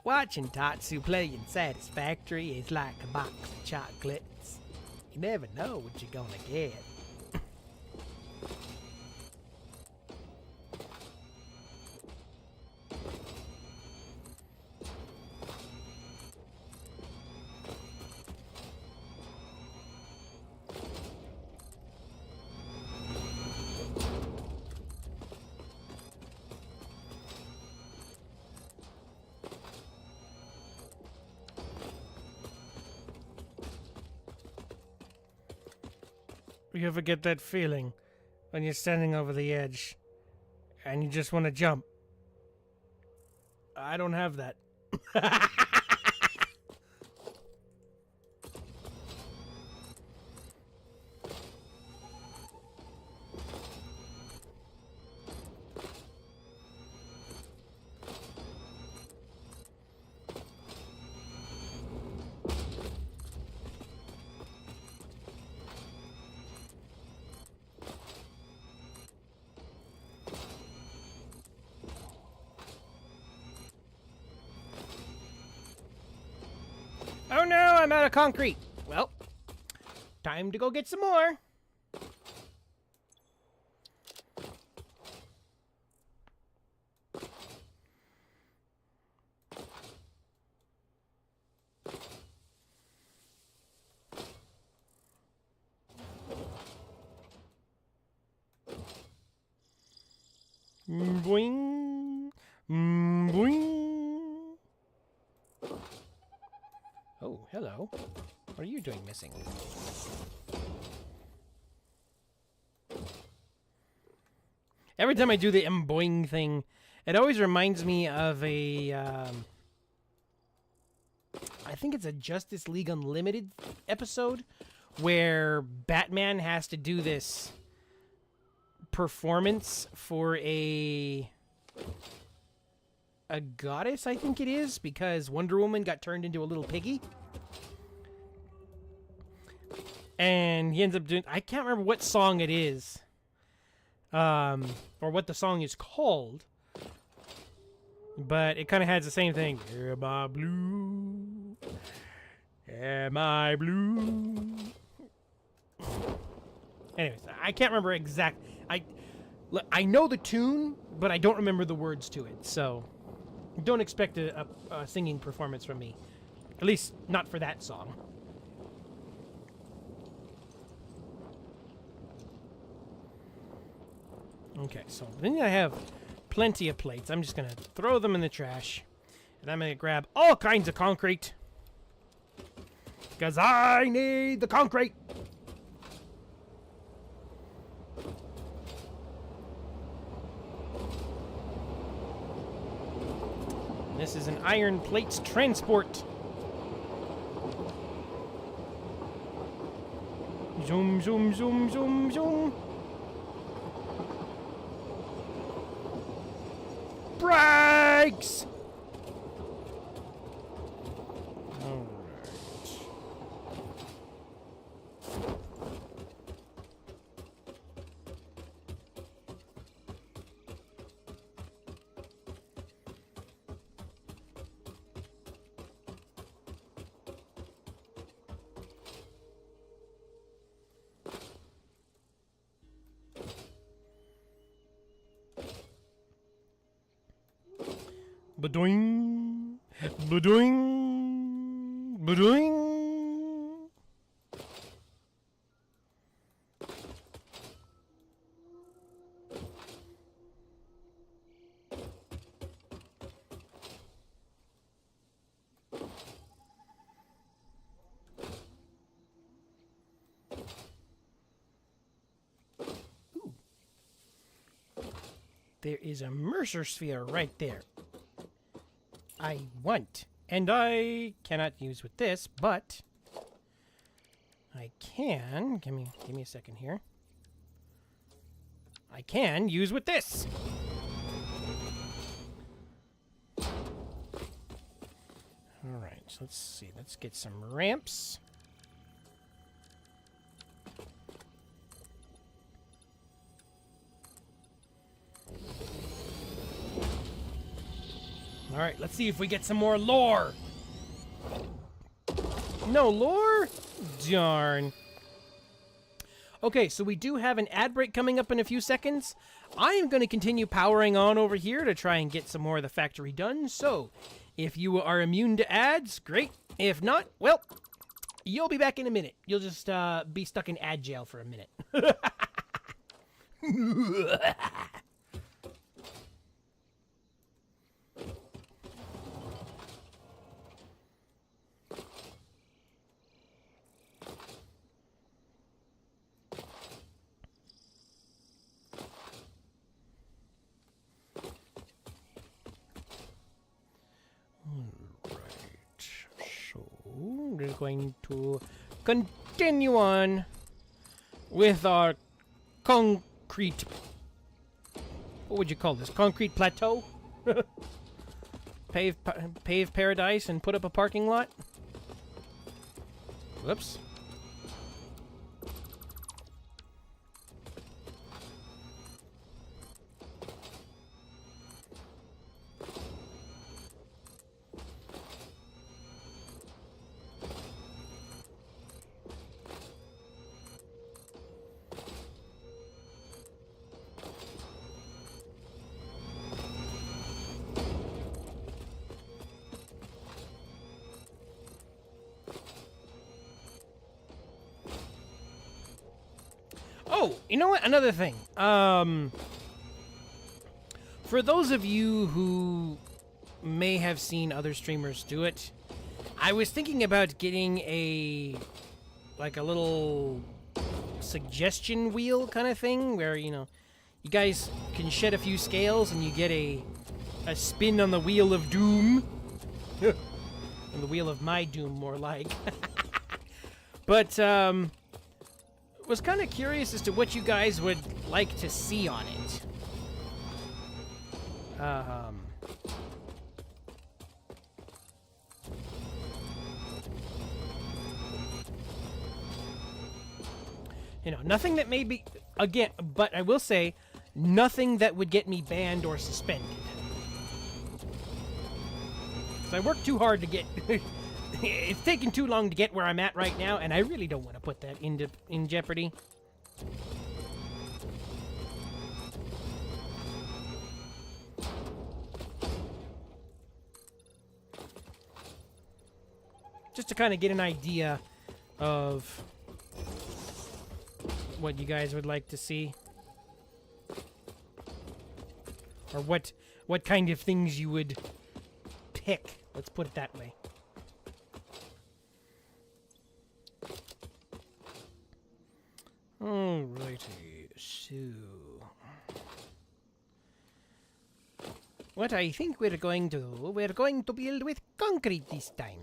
Watching Tatsu playing Satisfactory is like a box of chocolates. You never know what you're gonna get. You ever get that feeling when you're standing over the edge and you just want to jump? I don't have that. Oh no, I'm out of concrete. Well, time to go get some more. Boing. Boing. Oh, hello. What are you doing missing? Every time I do the boing thing, it always reminds me of a, I think it's a Justice League Unlimited episode where Batman has to do this performance for a goddess, I think it is, because Wonder Woman got turned into a little piggy. And he ends up doing, I can't remember what song it is, or what the song is called, but it kind of has the same thing. Am I blue? Am I blue? Anyways, I can't remember exact. I know the tune, but I don't remember the words to it, so don't expect a singing performance from me. At least, not for that song. Okay, so then I have plenty of plates. I'm just going to throw them in the trash. And I'm going to grab all kinds of concrete. Because I need the concrete! This is an iron plates transport. Zoom, zoom, zoom, zoom, zoom. Brakes! Alright. Badoing, badoing, badoing. Ooh. There is a Mercer sphere right there. I want, and I cannot use with this, but I can. Give me a second here. I can use with this. All right, so let's see. Let's get some ramps. All right, let's see if we get some more lore. No lore? Darn. Okay, so we do have an ad break coming up in a few seconds. I am going to continue powering on over here to try and get some more of the factory done. So, if you are immune to ads, great. If not, well, you'll be back in a minute. You'll just be stuck in ad jail for a minute. We're going to continue on with our concrete. What would you call this? Concrete plateau? Pave paradise and put up a parking lot? Whoops. Oh, you know what? Another thing. For those of you who may have seen other streamers do it, I was thinking about getting a little suggestion wheel kind of thing where, you know, you guys can shed a few scales and you get a spin on the wheel of doom. On the wheel of my doom, more like. But, was kind of curious as to what you guys would like to see on it. You know, nothing that may be, again, but I will say, nothing that would get me banned or suspended. Because I worked too hard to get... It's taken too long to get where I'm at right now, and I really don't want to put that in jeopardy. Just to kind of get an idea of what you guys would like to see. Or what kind of things you would pick. Let's put it that way. Alrighty, so... What I think we're going to build with concrete this time.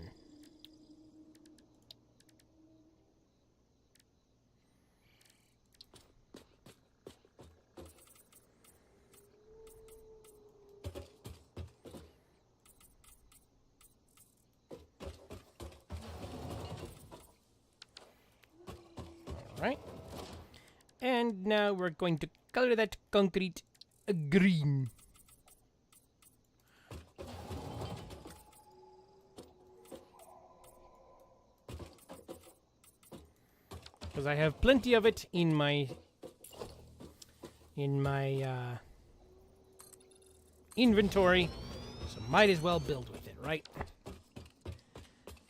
Alright. And now we're going to color that concrete green. Because I have plenty of it in my inventory, so might as well build with it, right?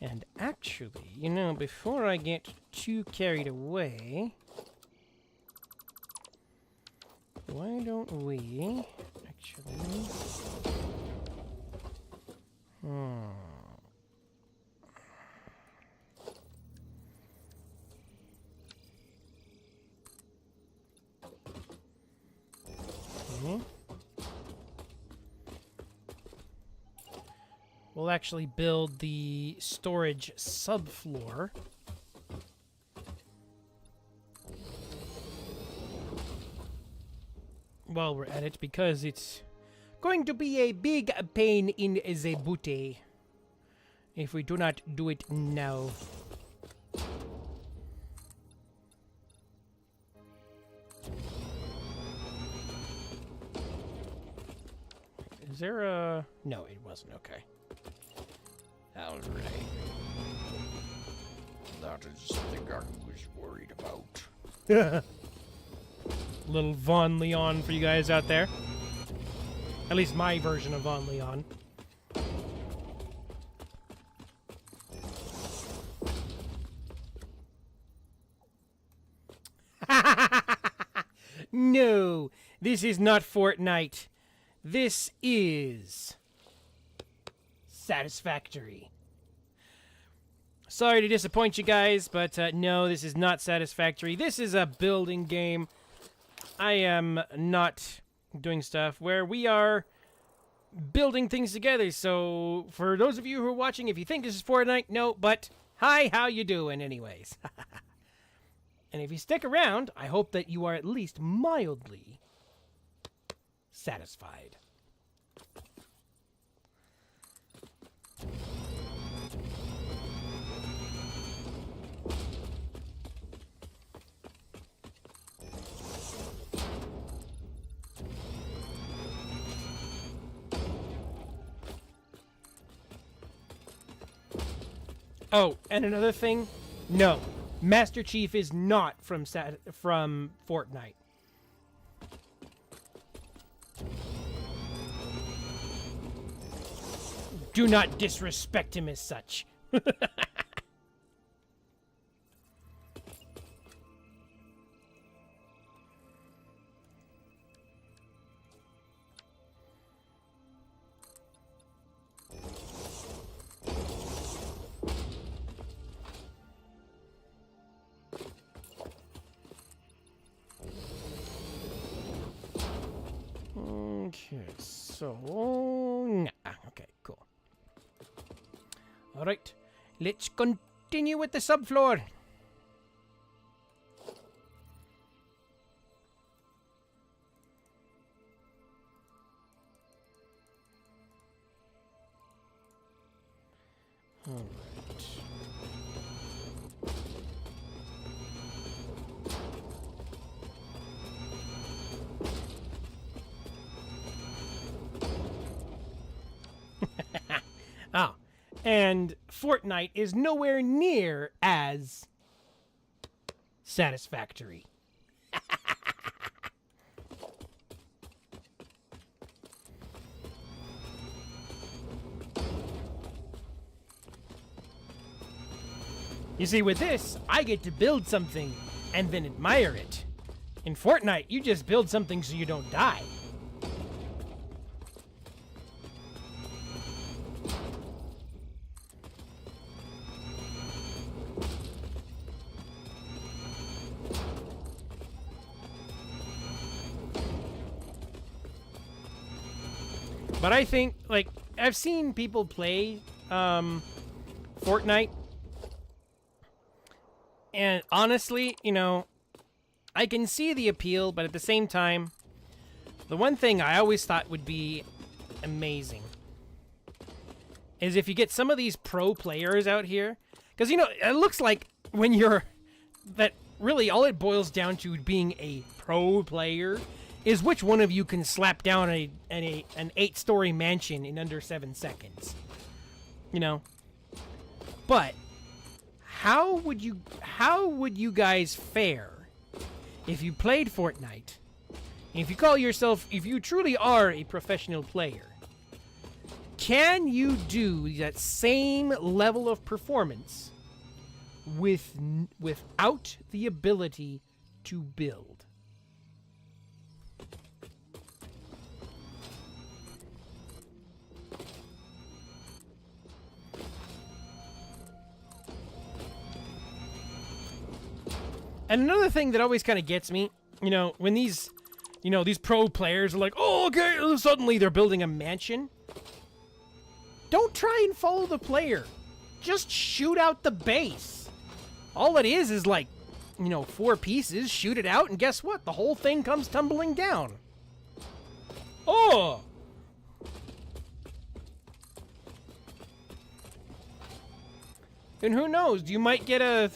And actually, you know, before I get too carried away, why don't we actually... Okay. We'll actually build the storage subfloor. While we're at it, because it's going to be a big pain in the booty if we do not do it now. Is there a... No, it wasn't. Okay. All right. That is something I was worried about. Little Von Leon for you guys out there. At least my version of Von Leon. No, this is not Fortnite. This is Satisfactory. Sorry to disappoint you guys, but no, this is not Satisfactory. This is a building game. I am not doing stuff where we are building things together. So for those of you who are watching, if you think this is Fortnite, no, but hi, how you doing anyways? And if you stick around, I hope that you are at least mildly satisfied. Oh, and another thing, no, Master Chief is not from Fortnite. Do not disrespect him as such. Okay, so... okay, cool. Alright, let's continue with the subfloor. Alright. Oh, and Fortnite is nowhere near as satisfactory. You see, with this, I get to build something and then admire it. In Fortnite, you just build something so you don't die. But I think, like, I've seen people play Fortnite, and honestly, you know, I can see the appeal, but at the same time, the one thing I always thought would be amazing is if you get some of these pro players out here, because, you know, it looks like when you're, that really all it boils down to being a pro player is which one of you can slap down an 8-story mansion in under 7 seconds. You know? But how would you guys fare if you played Fortnite? If you call yourself, if you truly are a professional player, can you do that same level of performance without the ability to build? And another thing that always kind of gets me, you know, when these pro players are like, oh, okay, suddenly they're building a mansion. Don't try and follow the player. Just shoot out the base. All it is like, you know, 4 pieces, shoot it out, and guess what? The whole thing comes tumbling down. Oh! And who knows? You might get an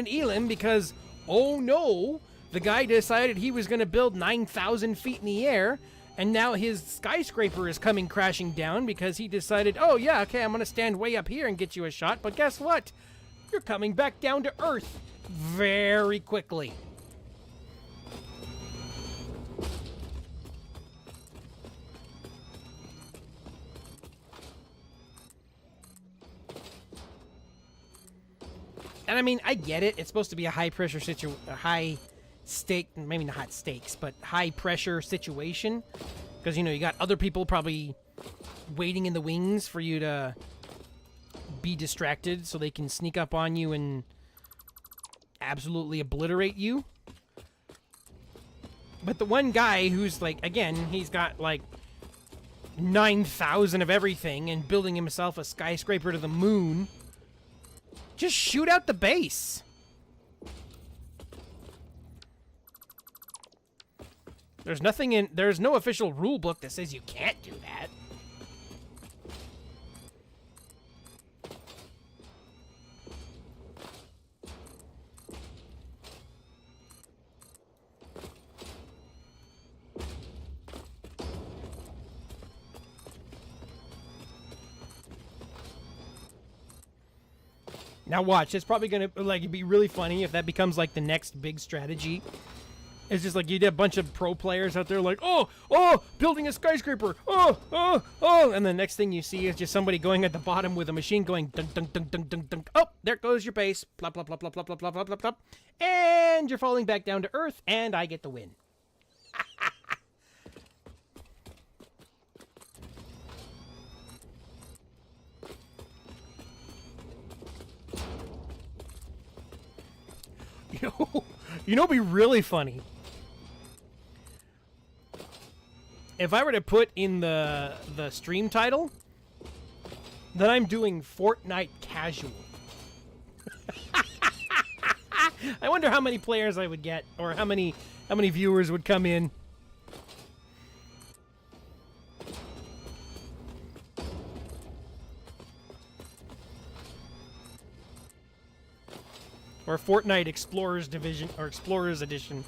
Elim because, oh no, the guy decided he was going to build 9,000 feet in the air, And now his skyscraper is coming crashing down because he decided, oh yeah, okay, I'm going to stand way up here and get you a shot. But guess what? You're coming back down to Earth very quickly. And I mean, I get it. It's supposed to be a high pressure a high stake, maybe not hot stakes, but high pressure situation. Because, you know, you got other people probably waiting in the wings for you to be distracted so they can sneak up on you and absolutely obliterate you. But the one guy who's like, again, he's got like 9,000 of everything and building himself a skyscraper to the moon. Just shoot out the base. There's no official rule book that says you can't do that. Now watch, it's probably gonna like be really funny if that becomes like the next big strategy. It's just like you get a bunch of pro players out there like, oh, building a skyscraper, oh, and the next thing you see is just somebody going at the bottom with a machine going dunk, dunk, dunk, dunk, dunk, dunk. Oh, there goes your base, plop, plop, plop, plop, plop, plop, plop, plop, plop, plop, and you're falling back down to Earth, and I get the win. You know, it'd be really funny if I were to put in the stream title that I'm doing Fortnite casual. I wonder how many players I would get, or how many viewers would come in. Or Fortnite Explorers Division, or Explorers Edition.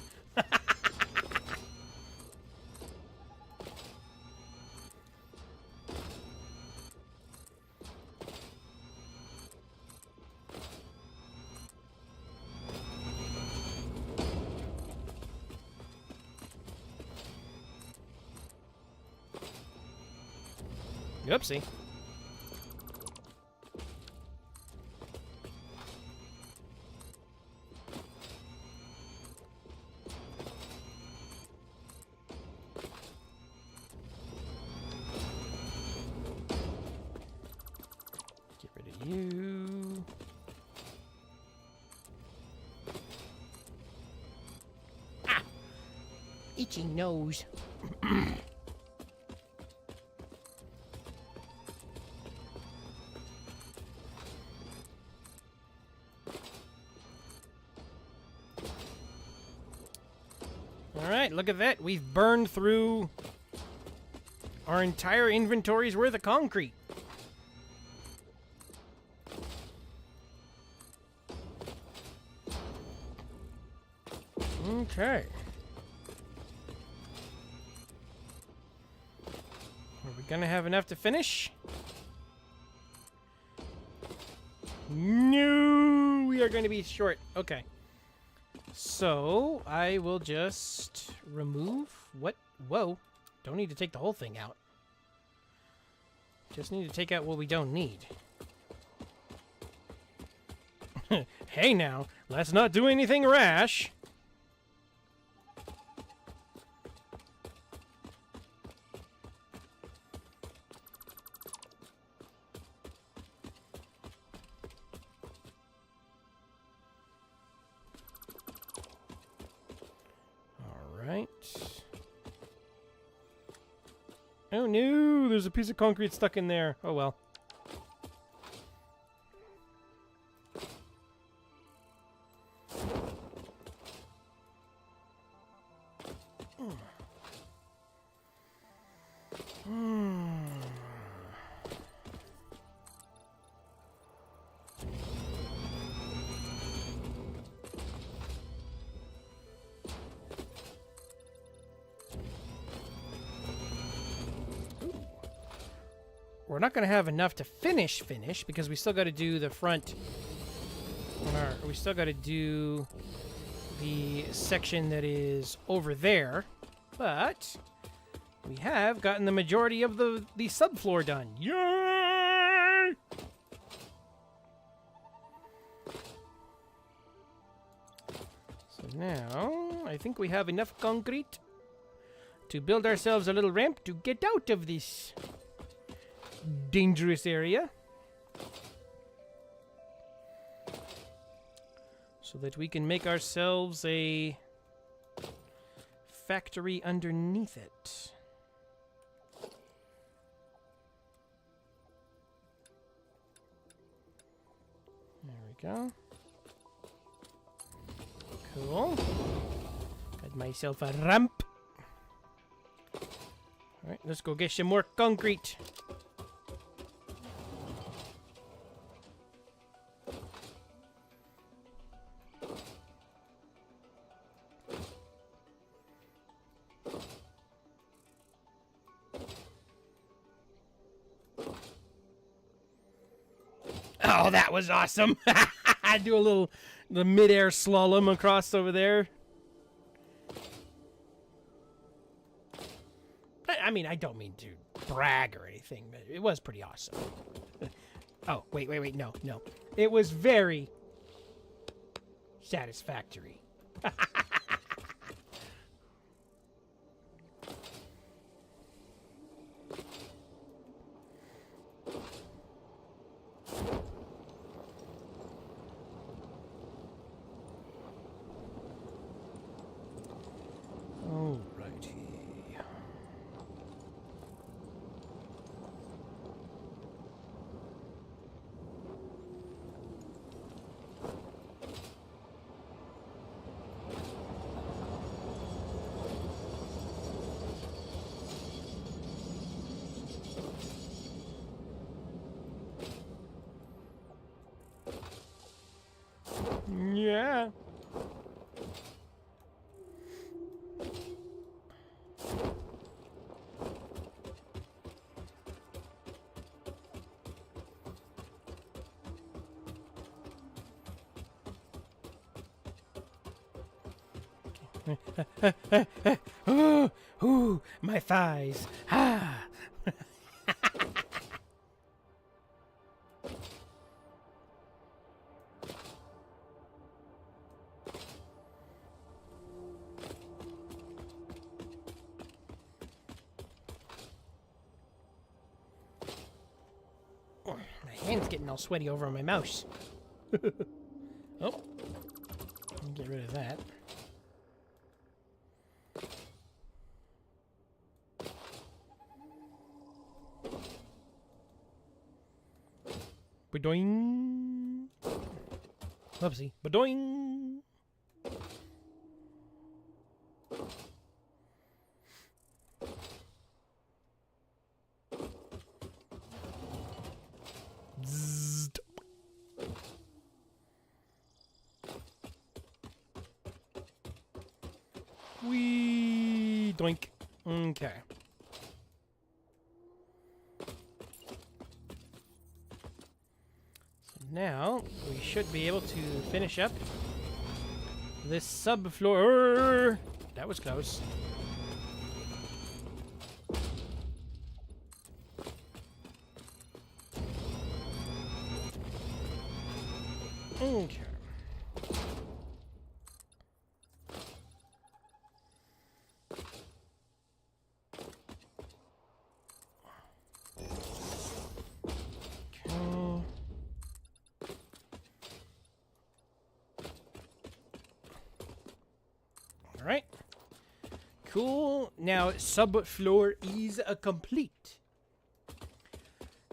Oopsie. You. Ah! Itchy nose. Alright, look at that. We've burned through our entire inventory's worth of concrete. Okay. Are we gonna have enough to finish? No, we are going to be short. Okay. So, I will just remove what? Whoa. Don't need to take the whole thing out. Just need to take out what we don't need. Hey now, let's not do anything rash. Oh no, there's a piece of concrete stuck in there. Oh well. we're not going to have enough to finish because we still got to do the front. We still got to do the section that is over there. But we have gotten the majority of the subfloor done. Yay! So now, I think we have enough concrete to build ourselves a little ramp to get out of this dangerous area. So that we can make ourselves a factory underneath it. There we go. Cool. Got myself a ramp. Alright, let's go get some more concrete. Oh, that was awesome. I do the mid-air slalom across over there. I mean, I don't mean to brag or anything, but it was pretty awesome. Oh, wait, no. It was very satisfactory. Yeah. Ooh, my thighs. Ah. My hand's getting all sweaty over on my mouse. Oh. Get rid of that. Badoing. Whoopsie. Badoing. Zzzt. Wee. Doink. Okay. Now, we should be able to finish up this subfloor. That was close. Okay. Alright. Cool. Now, subfloor is complete.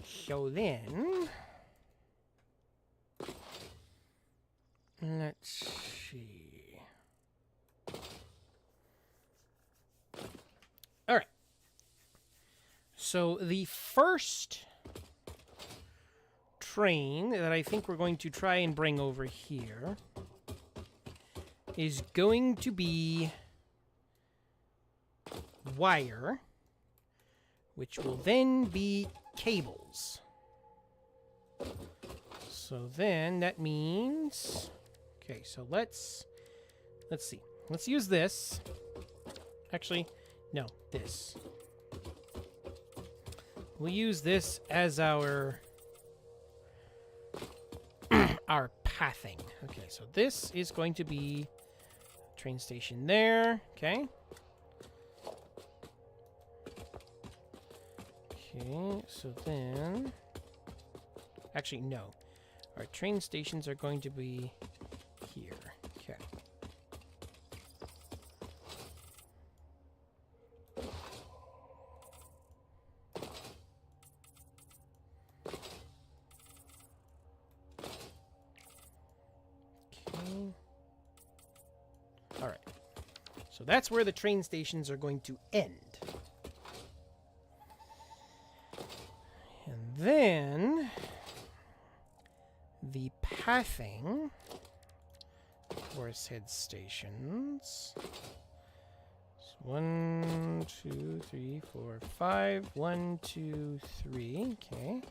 So then... let's see. Alright. So, the first train that I think we're going to try and bring over here is going to be wire, which will then be cables. So then that means... Okay, so let's see. Let's use this. Actually, no, this. We'll use this as our our pathing. Okay, so this is going to be train station there. Okay. Okay, so then... Actually, no. Our train stations are going to be here. Okay. Okay. All right. So that's where the train stations are going to end. And then the pathing Horsehead stations. So 1, 2, 3, 4, 5. 1, 2, 3. Okay.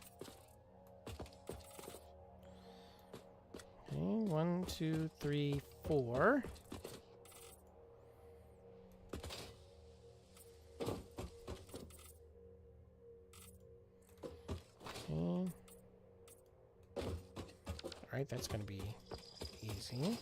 Okay. 1, 2, 3, 4. Okay. Alright, that's going to be easy.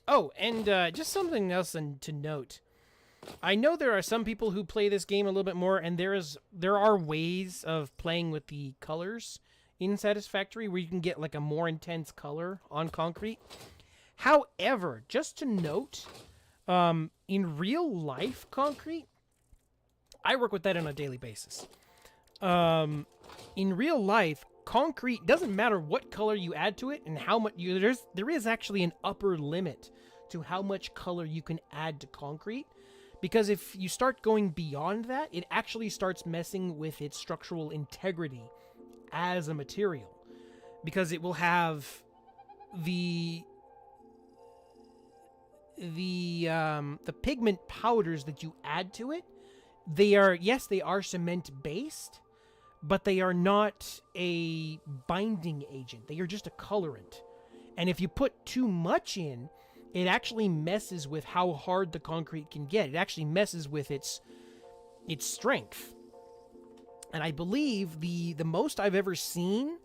Oh, and just something else to note. I know there are some people who play this game a little bit more, and there are ways of playing with the colors in Satisfactory where you can get like a more intense color on concrete. However, just to note, in real life concrete, I work with that on a daily basis. In real life, concrete doesn't matter what color you add to it and how much there is actually an upper limit to how much color you can add to concrete, because if you start going beyond that, it actually starts messing with its structural integrity as a material, because it will have the pigment powders that you add to it. They are cement based, but they are not a binding agent. They are just a colorant. And if you put too much in, it actually messes with how hard the concrete can get. It actually messes with its strength. And I believe the most I've ever seen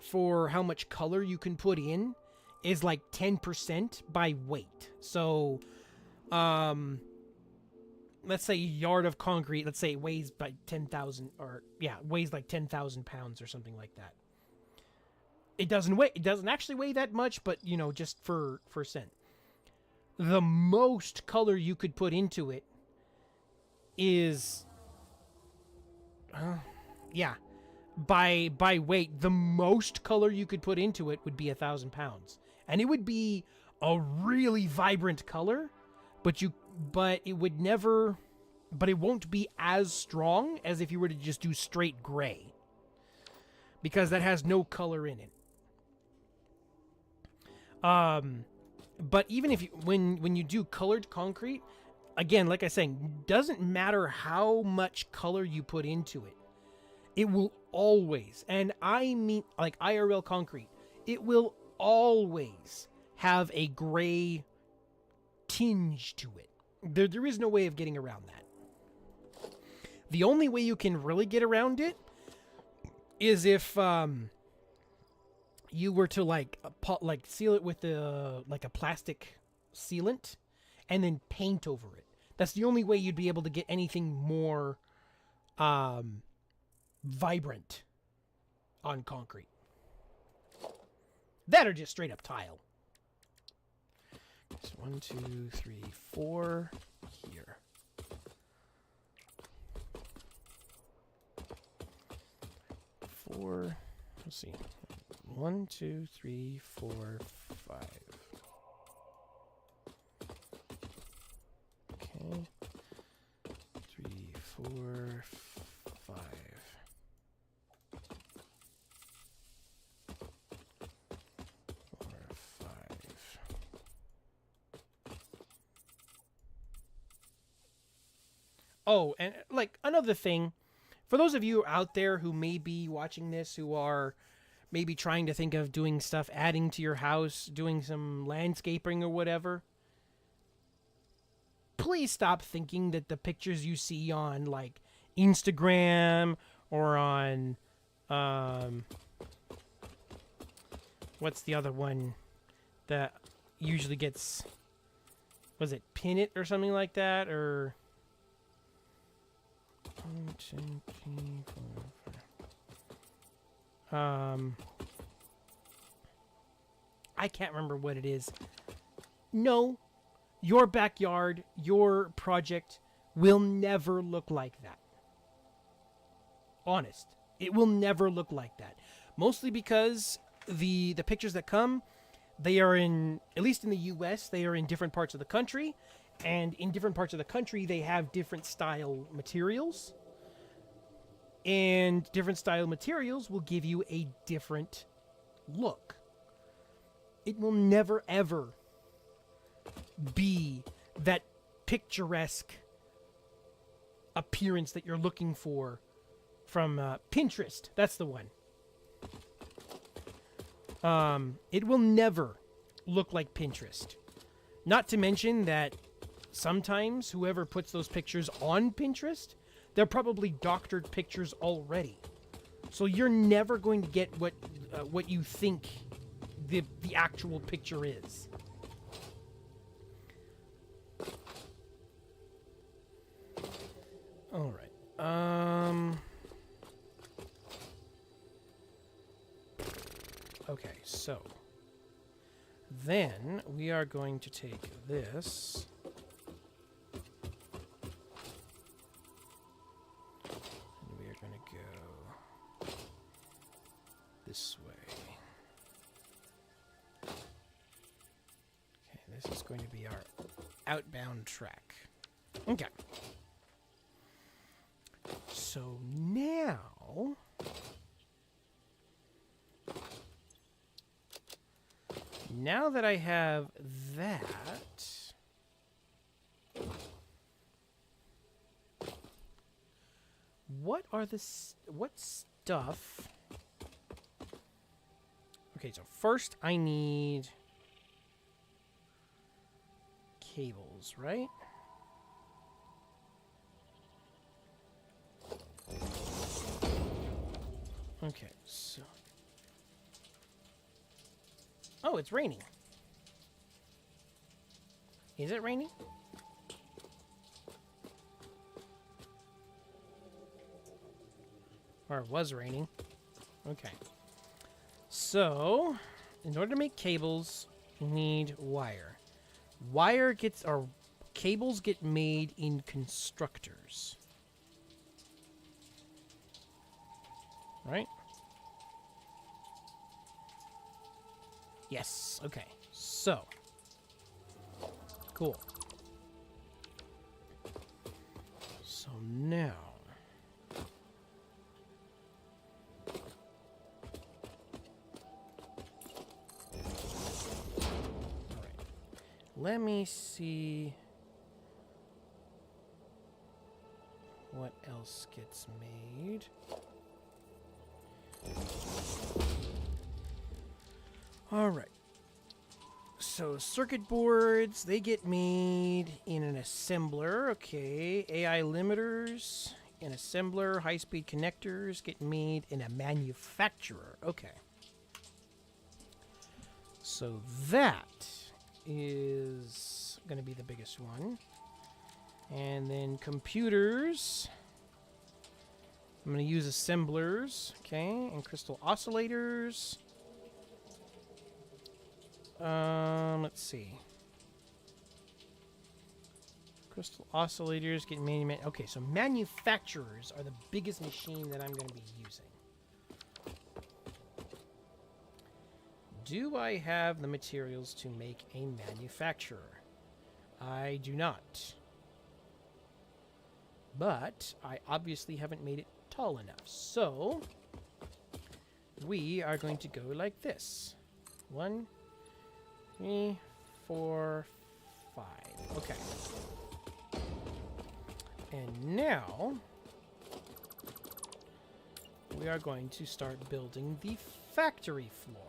for how much color you can put in is like 10% by weight. So, let's say a yard of concrete, let's say it weighs by 10,000, or weighs like 10,000 pounds or something like that. It doesn't actually weigh that much, but just for cent. The most color you could put into it is by weight, the most color you could put into it would be 1,000 pounds. And it would be a really vibrant color, but it won't be as strong as if you were to just do straight gray, because that has no color in it. But even if when you do colored concrete, again, like I was saying, doesn't matter how much color you put into it, it will always, and I mean like IRL concrete, it will always have a gray tinge to it. There is no way of getting around that. The only way you can really get around it is if you were to seal it with a plastic sealant and then paint over it. That's the only way you'd be able to get anything more vibrant on concrete. That or just straight up tile. So 1, 2, 3, 4 here. Four. Let's see. 1, 2, 3, 4, 5. Okay. 3, 4, 5. Oh, and like another thing, for those of you out there who may be watching this, who are maybe trying to think of doing stuff, adding to your house, doing some landscaping or whatever, please stop thinking that the pictures you see on like Instagram or on what's the other one that usually gets, was it Pin It or something like that, or 1, 2, 3, 4, 5. I can't remember what it is. No, your backyard, your project will never look like that. Honest. It will never look like that. Mostly because the pictures that come, they are in, at least in the US, they are in different parts of the country. And in different parts of the country, they have different style materials. And different style materials will give you a different look. It will never, ever be that picturesque appearance that you're looking for from Pinterest. That's the one. It will never look like Pinterest. Not to mention that sometimes whoever puts those pictures on Pinterest, they're probably doctored pictures already. So you're never going to get what you think the actual picture is. All right. Okay, so then we are going to take this and we are going to go this way. Okay, this is going to be our outbound track. Okay. So now that I have that, what stuff? Okay, so first I need cables, right? Okay, so... Oh, it's raining. Is it raining? Or it was raining. Okay. So, in order to make cables, you need wire. Cables get made in constructors. Right? Yes, okay. So, cool. So now, alright. Let me see what else gets made. Alright. So, circuit boards, they get made in an assembler. Okay. AI limiters, an assembler. High-speed connectors get made in a manufacturer. Okay. So, that is going to be the biggest one. And then computers. I'm going to use assemblers. Okay. And crystal oscillators. Let's see. Crystal oscillators get made. Okay, so manufacturers are the biggest machine that I'm going to be using. Do I have the materials to make a manufacturer? I do not. But I obviously haven't made it tall enough. So we are going to go like this. 1, 2, 3, 4, 5. Okay. And now we are going to start building the factory floor.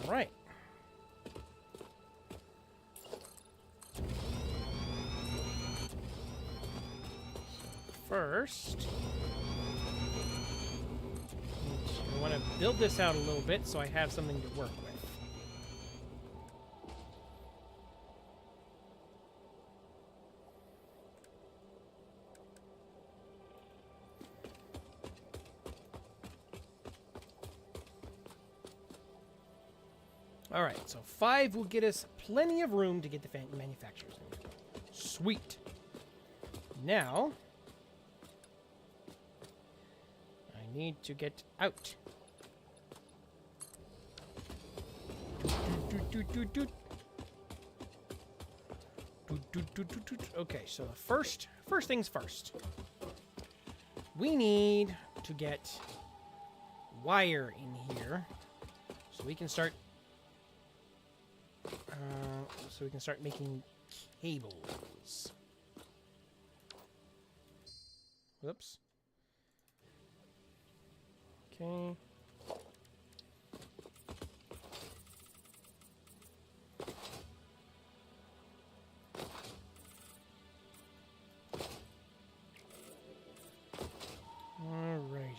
All right. First, I want to build this out a little bit so I have something to work with. All right, so 5 will get us plenty of room to get the manufacturers in. Sweet. Now, I need to get out. Okay, so the first things first. We need to get wire in here so we can start making cables. Whoops. Okay. Alrighty.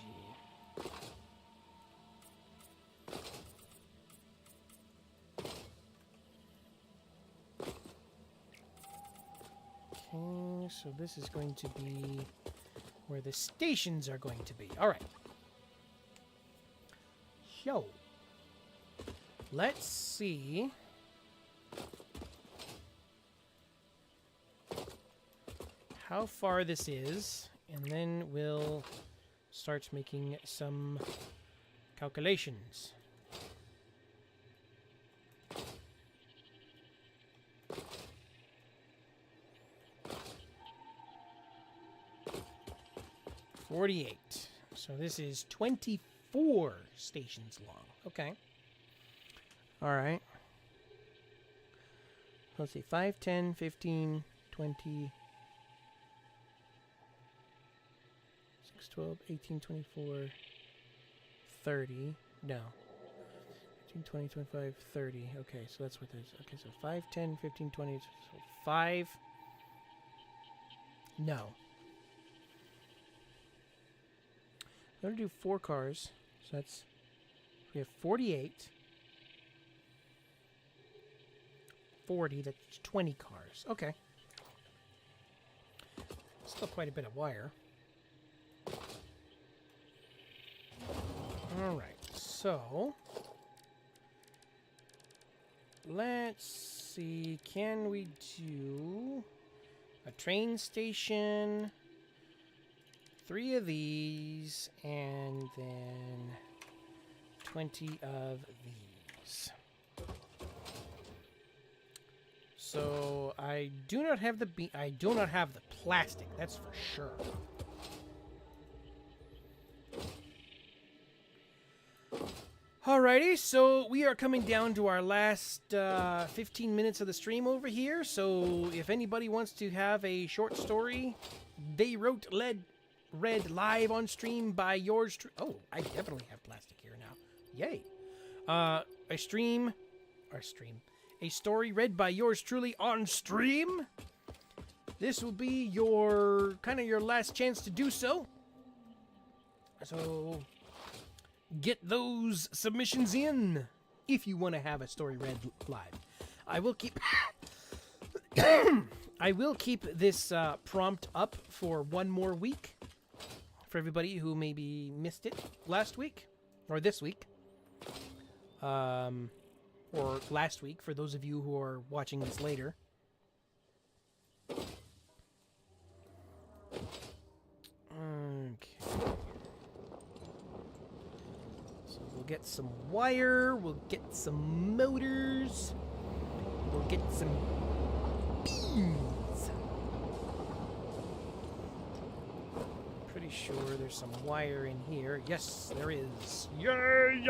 Okay, so this is going to be where the stations are going to be. All right. So, let's see how far this is, and then we'll start making some calculations. $48. So this is 24 stations long. Okay. All right. Let's see. 5, 10, 15, 20, 6, 12, 18, 24, 30. No. 15, 20, 25, 30. Okay, so that's what it is. Okay, so 5, 10, 15, 20. So 5. No. I'm going to do 4 cars. So that's... We have 48. 40, that's 20 cars. Okay. Still quite a bit of wire. Alright, so... Let's see, can we do a train station, 3 of these, and then 20 of these. So I do not have the I do not have the plastic, that's for sure. Alrighty, so we are coming down to our last 15 minutes of the stream over here. So if anybody wants to have a short story, they wrote read live on stream by yours. Oh, I definitely have plastic here now. Yay! A story read by yours truly on stream. This will be your kind of your last chance to do so. So get those submissions in if you want to have a story read live. I will keep I will keep this prompt up for one more week for everybody who maybe missed it last week or this week. Or last week for those of you who are watching this later. Okay. So we'll get some wire, we'll get some motors, we'll get some beams. I'm pretty sure there's some wire in here. Yes, there is. Yay!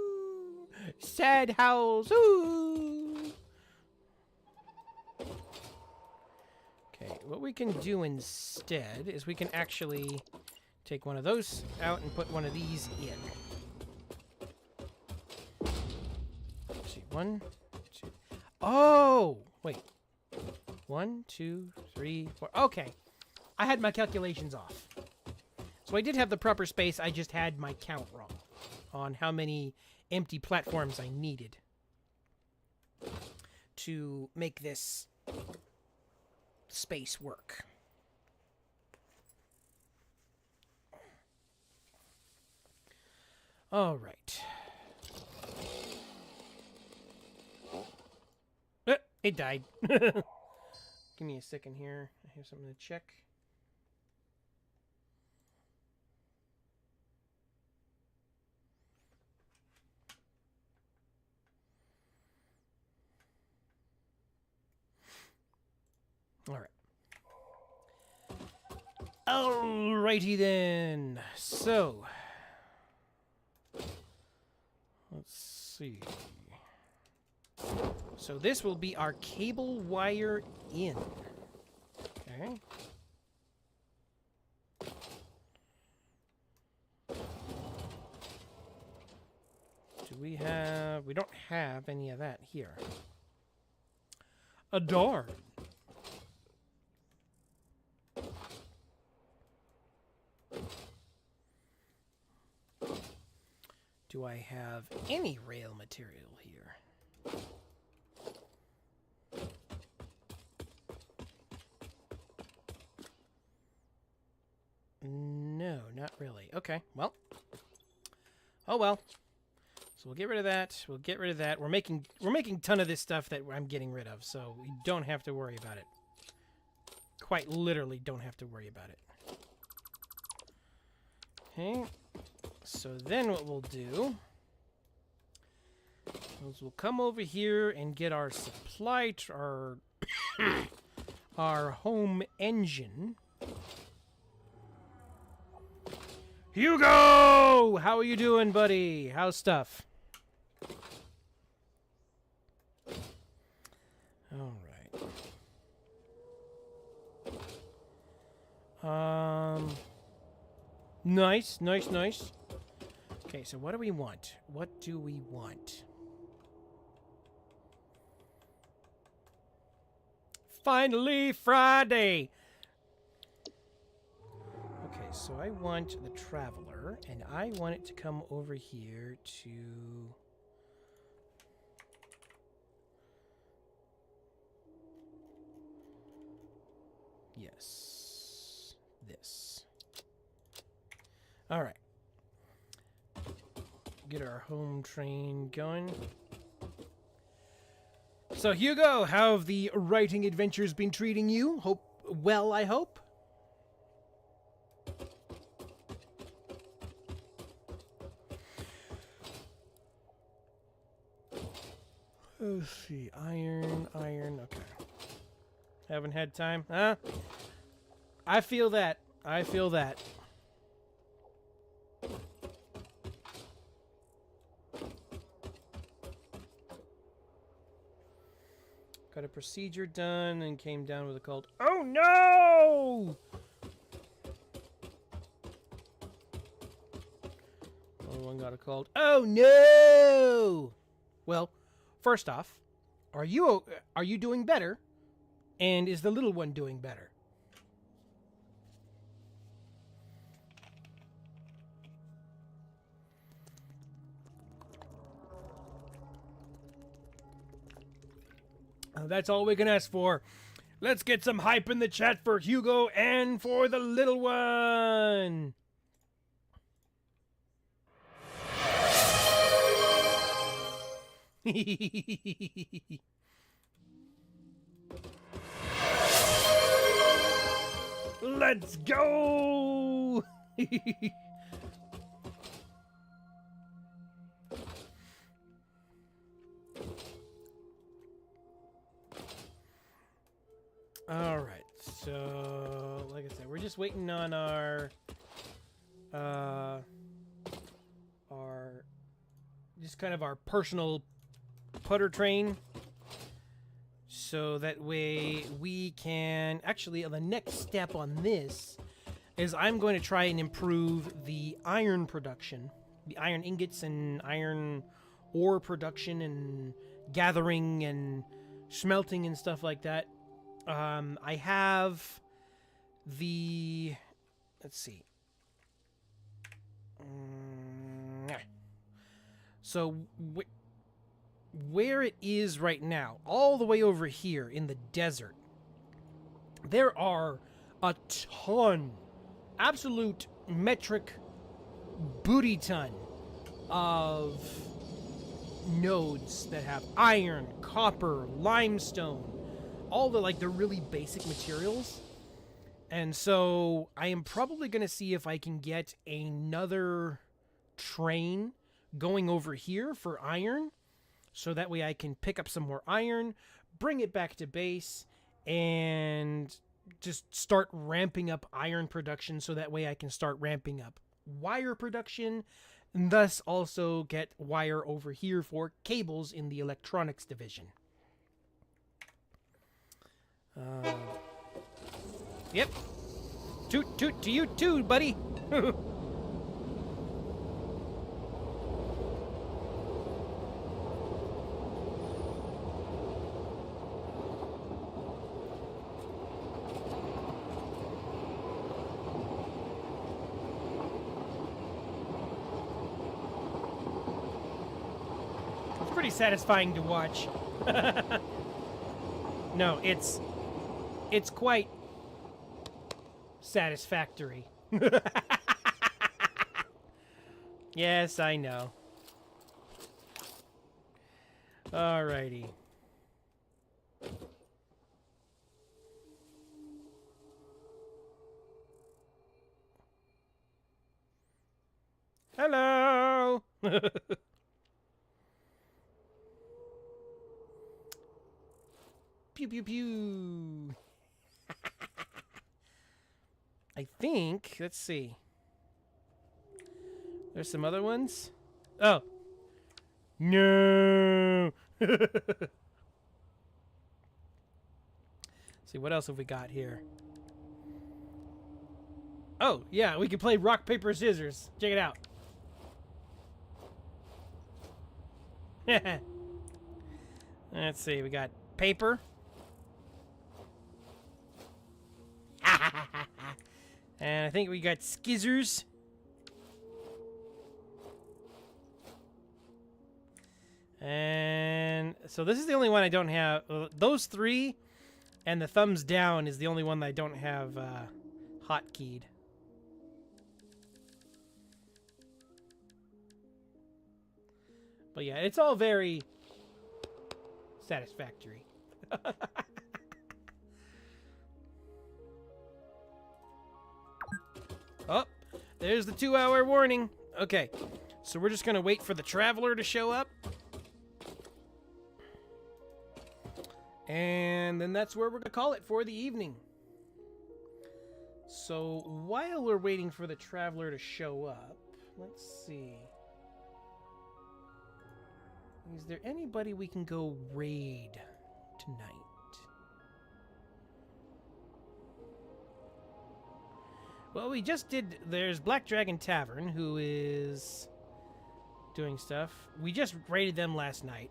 Sad howls. Ooh. Okay, what we can do instead is we can actually take one of those out and put one of these in. Let's see, 1, 2. Oh, wait. 1, 2, 3, 4. Okay, I had my calculations off. So I did have the proper space, I just had my count wrong on how many empty platforms I needed to make this space work. All right. It died. Give me a second here. I have something to check. All right. Alrighty then. So, let's see. So this will be our cable wire in. Okay. Do we have... We don't have any of that here. A door. Do I have any rail material here? No, not really. Okay, well. Oh well. So we'll get rid of that. We'll get rid of that. We're making a ton of this stuff that I'm getting rid of, so we don't have to worry about it. Quite literally don't have to worry about it. Okay. So then what we'll do is we'll come over here and get our supply, our home engine. Hugo! How are you doing, buddy? How's stuff? All right. Nice. Okay, so what do we want? What do we want? Finally, Friday! Okay, so I want the Traveler, and I want it to come over here to... Yes. This. All right. Get our home train going. So, Hugo, how have the writing adventures been treating you? Well, I hope? Let's see. Iron. Okay. Haven't had time. Huh? I feel that. Got a procedure done and came down with a cold. Oh no! Only one got a cold. Oh no! Well, first off, are you doing better? And is the little one doing better? That's all we can ask for. Let's get some hype in the chat for Hugo and for the little one. Let's go. All right, so like I said, we're just waiting on our just kind of our personal putter train. So that way we can... Actually, the next step on this is I'm going to try and improve the iron production. The iron ingots and iron ore production and gathering and smelting and stuff like that. I have the... Let's see. So... where it is right now, all the way over here in the desert, there are a ton, absolute metric booty ton of nodes that have iron, copper, limestone, all the like the really basic materials. And so I am probably going to see if I can get another train going over here for iron. So that way I can pick up some more iron, bring it back to base, and just start ramping up iron production so that way I can start ramping up wire production, and thus also get wire over here for cables in the electronics division. Yep. Toot toot to you too, buddy. Pretty satisfying to watch. No, it's quite satisfactory. Yes, I know. Alrighty. Hello. Pew, pew, pew. I think, let's see. There's some other ones. Oh. No. See, what else have we got here? Oh, yeah, we can play rock, paper, scissors. Check it out. Let's see, we got paper. And I think we got skizzers. And so this is the only one I don't have. Those three and the thumbs down is the only one that I don't have hotkeyed. But yeah, it's all very satisfactory. Oh, there's the 2-hour warning. Okay, so we're just going to wait for the traveler to show up. And then that's where we're going to call it for the evening. So while we're waiting for the traveler to show up, let's see. Is there anybody we can go raid tonight? Well, we just did... There's Black Dragon Tavern, who is doing stuff. We just raided them last night.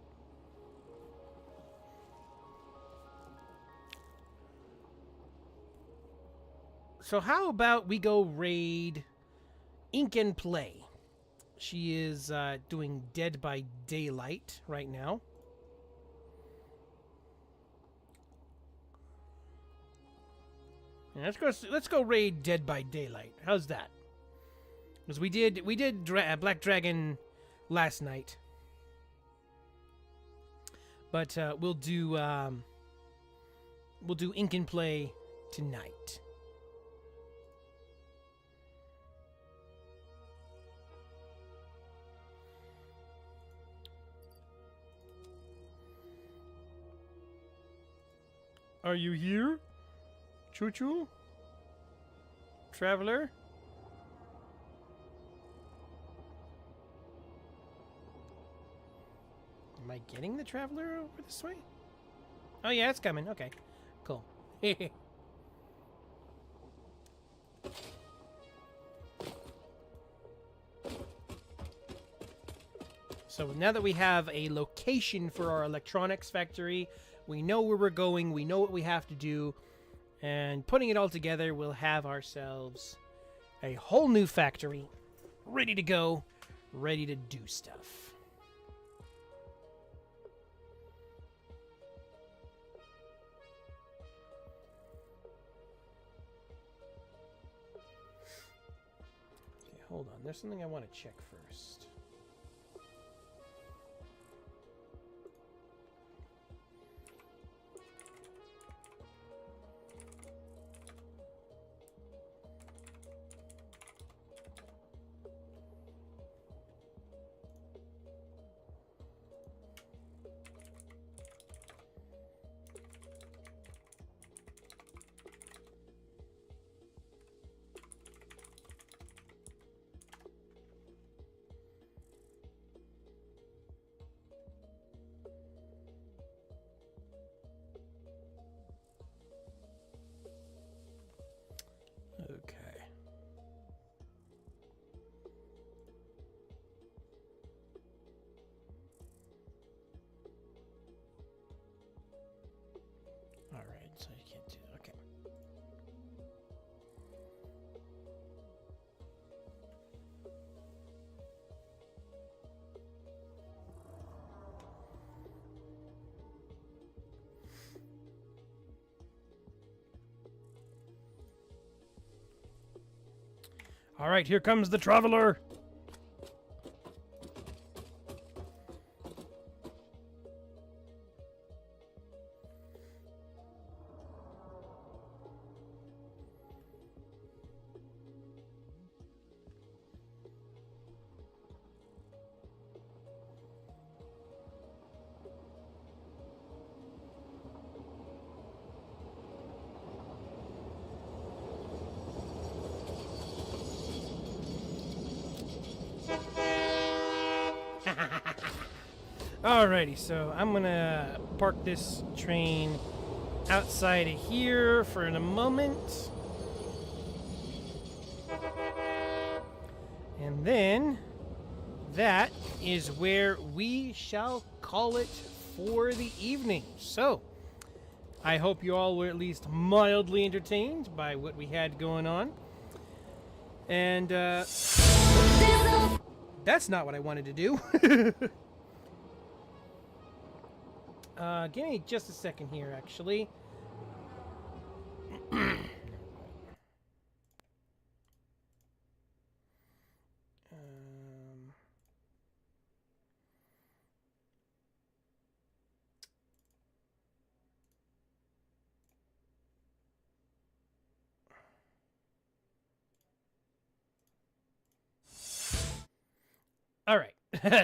So how about we go raid Ink and Play? She is doing Dead by Daylight right now. Yeah, let's go raid Dead by Daylight. How's that? Because we did Black Dragon last night, but we'll do Ink and Play tonight. Are you here? Choo-choo? Traveler? getting the Traveler over this way? Oh, yeah, it's coming. Okay, cool. So now that we have a location for our electronics factory, we know where we're going, we know what we have to do, and putting it all together, we'll have ourselves a whole new factory ready to go, ready to do stuff. Okay, hold on. There's something I want to check first. Okay. All right, so you can't do that. Okay. All right, here comes the Traveler. Alrighty, so I'm gonna park this train outside of here for a moment. And then that is where we shall call it for the evening. So, I hope you all were at least mildly entertained by what we had going on. And, that's not what I wanted to do. Give me just a second here, actually. All right.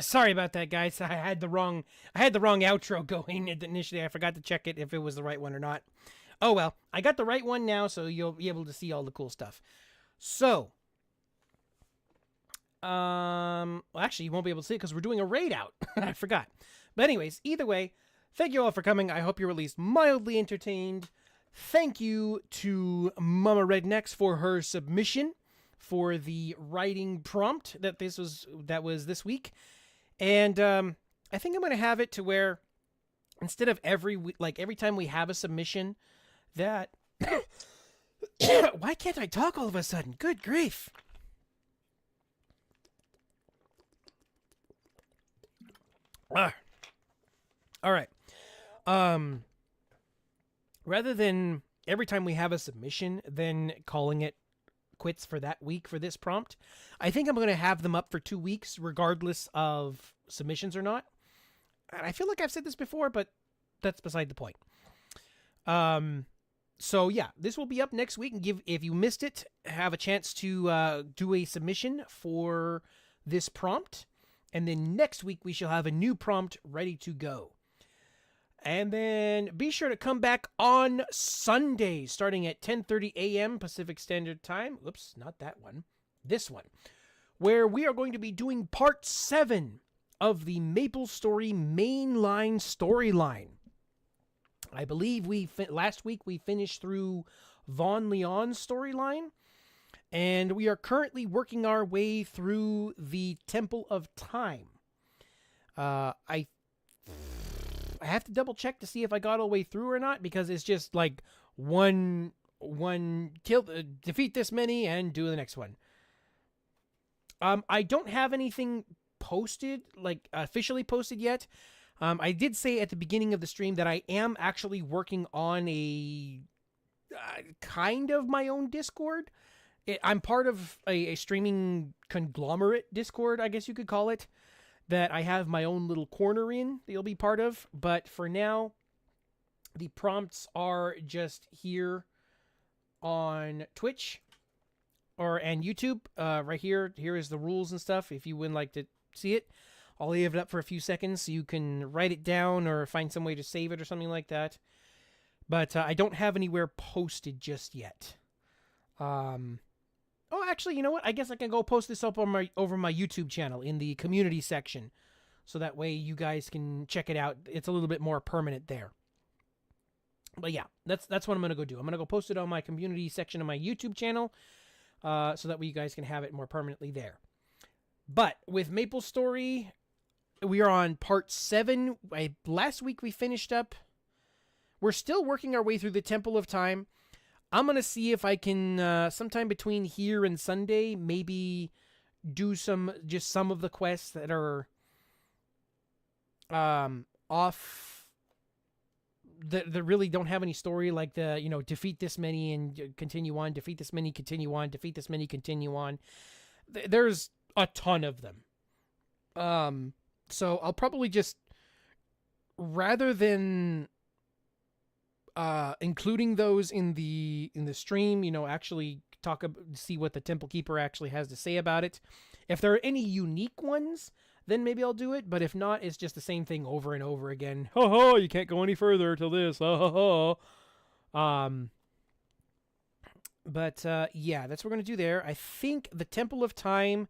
Sorry about that, guys. I had the wrong outro going initially. I forgot to check it if it was the right one or not. Oh well, I got the right one now, so you'll be able to see all the cool stuff. So, well, actually, you won't be able to see it because we're doing a raid out. I forgot. But anyways, either way, thank you all for coming. I hope you're at least mildly entertained. Thank you to Mama Rednecks for her submission for the writing prompt that was this week. And I think I'm going to have it to where instead of every time we have a submission that why can't I talk all of a sudden? Good grief. All right. Rather than every time we have a submission, then calling it quits for that week for this prompt, I think I'm going to have them up for 2 weeks regardless of submissions or not. And I feel like I've said this before, but that's beside the point. So yeah, this will be up next week, and if you missed it, have a chance to do a submission for this prompt, and then next week we shall have a new prompt ready to go. And then be sure to come back on Sunday, starting at 10:30 a.m. Pacific Standard Time. Whoops, not that one. This one. Where we are going to be doing part 7 of the Maple Story mainline storyline. I believe last week we finished through Vaughn Leon's storyline, and we are currently working our way through the Temple of Time. I have to double check to see if I got all the way through or not, because it's just like one defeat this many and do the next one. I don't have anything posted, like officially posted yet. I did say at the beginning of the stream that I am actually working on a kind of my own Discord. I'm part of a streaming conglomerate Discord, I guess you could call it, that I have my own little corner in that you'll be part of. But for now, the prompts are just here on Twitch and YouTube. Right here. Here is the rules and stuff if you would like to see it. I'll leave it up for a few seconds so you can write it down or find some way to save it or something like that. But I don't have anywhere posted just yet. Oh, actually, you know what? I guess I can go post this up on over my YouTube channel in the community section. So that way you guys can check it out. It's a little bit more permanent there. But yeah, that's what I'm going to go do. I'm going to go post it on my community section of my YouTube channel. So that way you guys can have it more permanently there. But with Maple Story, we are on part 7. Last week we finished up. We're still working our way through the Temple of Time. I'm going to see if I can, sometime between here and Sunday, maybe do some of the quests that are off, that really don't have any story, like the, defeat this many and continue on, defeat this many, continue on, defeat this many, continue on. There's a ton of them. So I'll probably just, rather than including those in the stream, actually see what the Temple Keeper actually has to say about it. If there are any unique ones, then maybe I'll do it. But if not, it's just the same thing over and over again. Ho ho! You can't go any further till this. Ho ho ho. But yeah, that's what we're gonna do there. I think the Temple of Time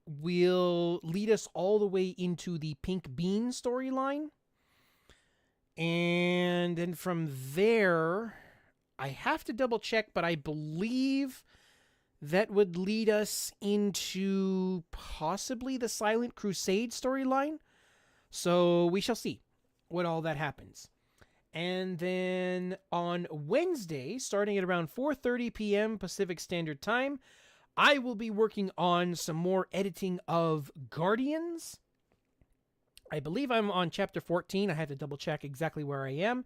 will lead us all the way into the Pink Bean storyline. And then from there, I have to double check, but I believe that would lead us into possibly the Silent Crusade storyline. So we shall see what all that happens. And then on Wednesday, starting at around 4:30 p.m. Pacific Standard Time, I will be working on some more editing of Guardians. I believe I'm on chapter 14. I have to double check exactly where I am.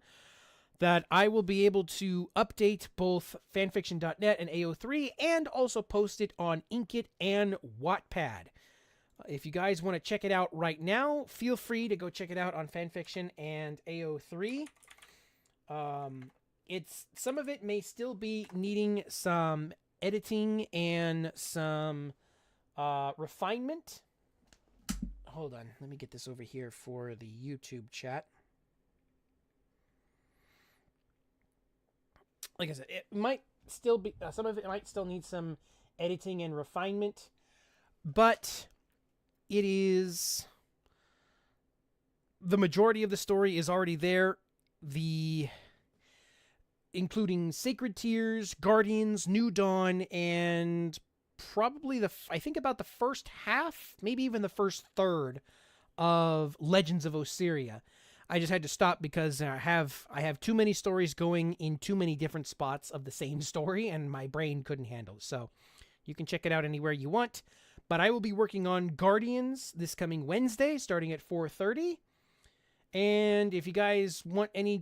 That I will be able to update both fanfiction.net and AO3 and also post it on Inkit and Wattpad. If you guys want to check it out right now, feel free to go check it out on fanfiction and AO3. Some of it may still be needing some editing and some refinement. Hold on, let me get this over here for the YouTube chat. Like I said, it might still be, some of it might still need some editing and refinement, but it is, the majority of the story is already there. Including Sacred Tears, Guardians, New Dawn, and probably I think about the first half, maybe even the first third of Legends of Osiria. I just had to stop because I have too many stories going in too many different spots of the same story, and my brain couldn't handle it. So you can check it out anywhere you want. But I will be working on Guardians this coming Wednesday, starting at 4:30. And if you guys want you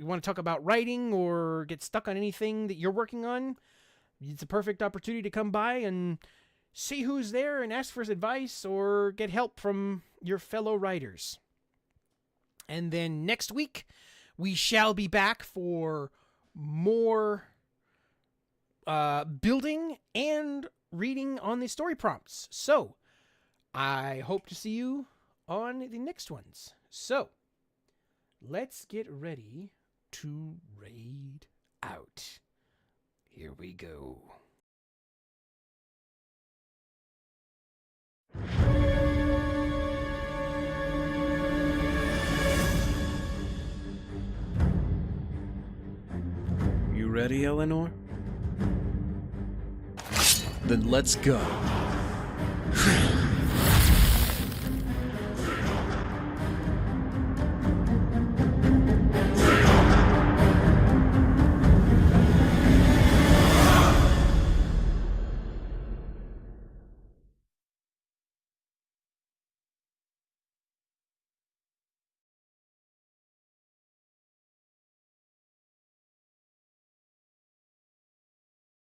want to talk about writing or get stuck on anything that you're working on, it's a perfect opportunity to come by and see who's there and ask for advice or get help from your fellow writers. And then next week, we shall be back for more building and reading on the story prompts. So, I hope to see you on the next ones. So, let's get ready to raid out. Here we go. ready, Eleanor? Then let's go.